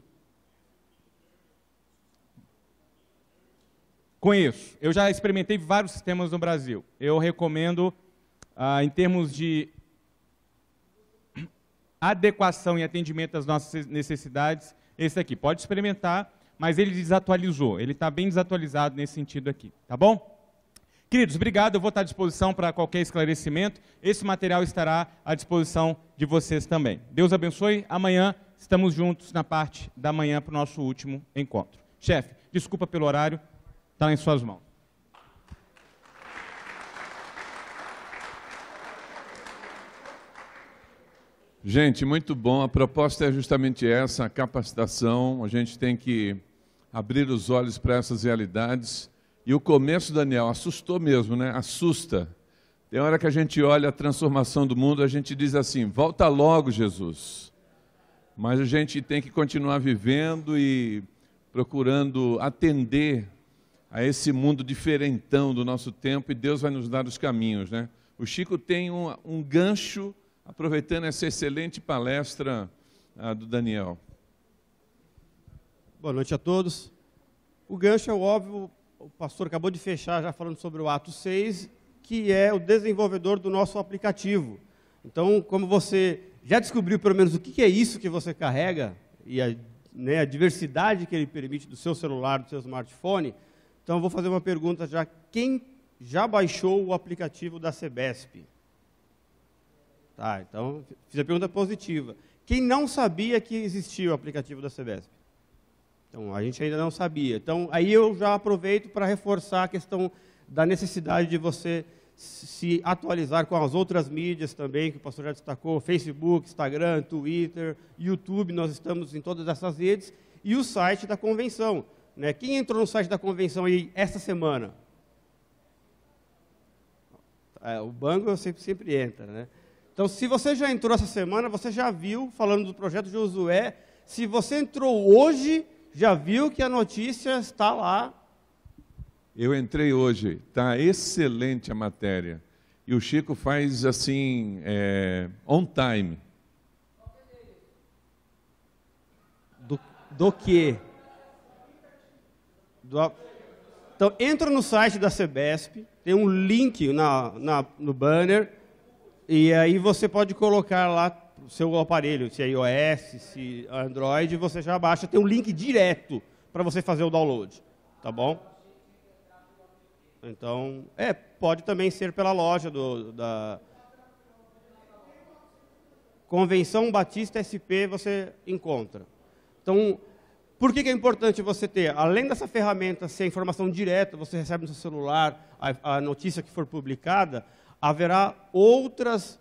Conheço. Eu já experimentei vários sistemas no Brasil. Eu recomendo, em termos de adequação e atendimento às nossas necessidades, esse aqui. Pode experimentar, mas ele desatualizou. Ele está bem desatualizado nesse sentido aqui. Tá bom? Queridos, obrigado. Eu vou estar à disposição para qualquer esclarecimento. Esse material estará à disposição de vocês também. Deus abençoe. Amanhã estamos juntos na parte da manhã para o nosso último encontro. Chefe, desculpa pelo horário. Está em suas mãos. Gente, muito bom. A proposta é justamente essa, a capacitação. A gente tem que abrir os olhos para essas realidades. E o começo, Daniel, assustou mesmo, né? Assusta. Tem hora que a gente olha a transformação do mundo, a gente diz assim, volta logo, Jesus. Mas a gente tem que continuar vivendo e procurando atender a esse mundo diferentão do nosso tempo, e Deus vai nos dar os caminhos, né? O Chico tem um gancho, aproveitando essa excelente palestra do Daniel. Boa noite a todos. O gancho é o óbvio, o pastor acabou de fechar já falando sobre o Atos 6, que é o desenvolvedor do nosso aplicativo. Então, como você já descobriu pelo menos o que é isso que você carrega, e a diversidade que ele permite do seu celular, do seu smartphone, então eu vou fazer uma pergunta já. Quem já baixou o aplicativo da Sebesp? Tá, então, fiz a pergunta positiva. Quem não sabia que existia o aplicativo da Sebesp? Então, a gente ainda não sabia. Então, aí eu já aproveito para reforçar a questão da necessidade de você se atualizar com as outras mídias também, que o pastor já destacou, Facebook, Instagram, Twitter, YouTube, nós estamos em todas essas redes, e o site da convenção. Né? Quem entrou no site da convenção aí esta semana? O Bango sempre entra, né? Então, se você já entrou essa semana, você já viu, falando do projeto Josué, se você entrou hoje, já viu que a notícia está lá. Eu entrei hoje, está excelente a matéria. E o Chico faz assim, on time. Do quê? Então, entra no site da Sebesp, tem um link no banner, e aí você pode colocar lá o seu aparelho, se é iOS, se é Android, você já baixa, tem um link direto para você fazer o download, tá bom? Então, pode também ser pela loja da Convenção Batista SP, você encontra. Então, por que é importante você ter? Além dessa ferramenta ser informação direta, você recebe no seu celular a notícia que for publicada, haverá outras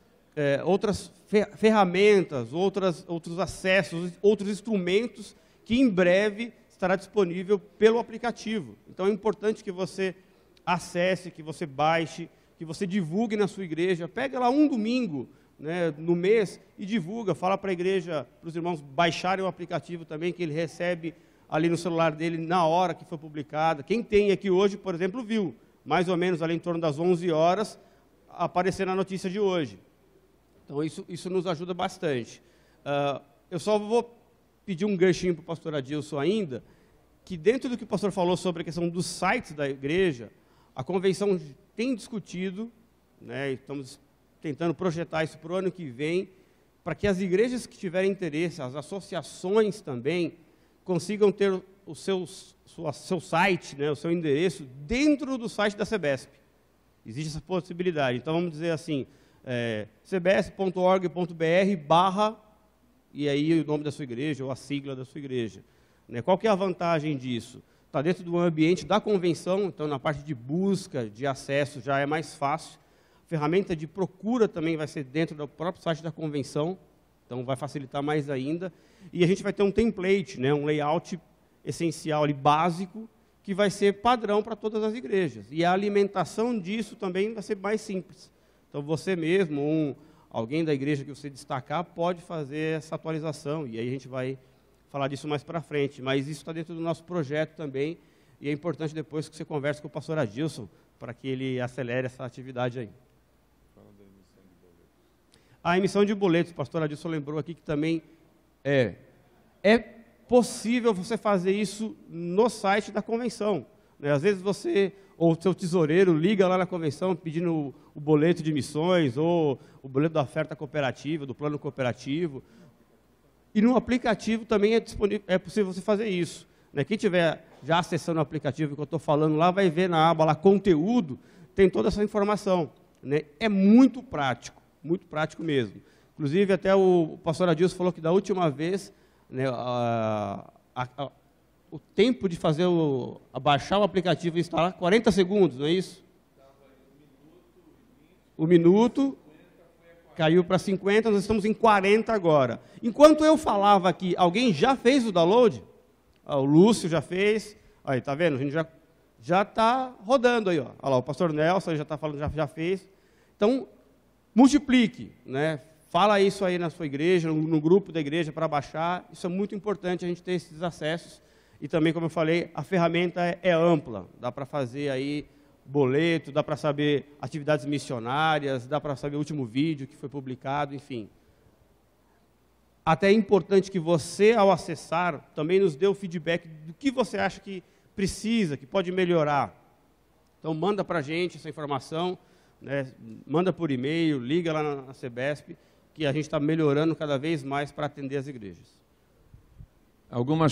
ferramentas, outros acessos, outros instrumentos que em breve estará disponível pelo aplicativo. Então é importante que você acesse, que você baixe, que você divulgue na sua igreja. Pega lá um domingo, né, no mês e divulga, fala para a igreja, para os irmãos baixarem o aplicativo também, que ele recebe ali no celular dele na hora que foi publicada. Quem tem aqui hoje, por exemplo, viu, mais ou menos ali em torno das 11 horas, aparecer na notícia de hoje. Então, isso nos ajuda bastante. Eu só vou pedir um ganchinho para o pastor Adilson ainda, que dentro do que o pastor falou sobre a questão dos sites da igreja, a convenção tem discutido, né, estamos tentando projetar isso para o ano que vem, para que as igrejas que tiverem interesse, as associações também, consigam ter o seu site, né, o seu endereço, dentro do site da Sebesp. Existe essa possibilidade. Então, vamos dizer assim, cbs.org.br / e aí o nome da sua igreja, ou a sigla da sua igreja. Né? Qual que é a vantagem disso? Está dentro do ambiente da convenção, então na parte de busca, de acesso, já é mais fácil. A ferramenta de procura também vai ser dentro do próprio site da convenção, então vai facilitar mais ainda. E a gente vai ter um template, né, um layout essencial ali, básico, que vai ser padrão para todas as igrejas. E a alimentação disso também vai ser mais simples. Então, você mesmo, alguém da igreja que você destacar, pode fazer essa atualização. E aí a gente vai falar disso mais para frente. Mas isso está dentro do nosso projeto também. E é importante depois que você converse com o pastor Adilson, para que ele acelere essa atividade aí. A emissão de boletos, o pastor Adilson lembrou aqui que também é possível você fazer isso no site da convenção. Né? Às vezes você, ou o seu tesoureiro, liga lá na convenção pedindo o boleto de missões, ou o boleto da oferta cooperativa, do plano cooperativo. E no aplicativo também é possível você fazer isso. Né? Quem estiver já acessando o aplicativo que eu estou falando lá, vai ver na aba lá, conteúdo, tem toda essa informação. Né? É muito prático mesmo. Inclusive, até o pastor Adilson falou que da última vez, né, o tempo de fazer baixar o aplicativo e instalar, 40 segundos, não é isso? O minuto caiu para 50, nós estamos em 40 agora. Enquanto eu falava aqui, alguém já fez o download? O Lúcio já fez. Aí, está vendo? A gente já está rodando aí. Ó. Olha lá, o pastor Nelson já está falando, já fez. Então, multiplique, né? Fala isso aí na sua igreja, no grupo da igreja para baixar. Isso é muito importante a gente ter esses acessos. E também, como eu falei, a ferramenta é ampla. Dá para fazer aí boleto, dá para saber atividades missionárias, dá para saber o último vídeo que foi publicado, enfim. Até é importante que você, ao acessar, também nos dê o feedback do que você acha que precisa, que pode melhorar. Então, manda para a gente essa informação, né? Manda por e-mail, liga lá na Sebesp, que a gente está melhorando cada vez mais para atender as igrejas. Algumas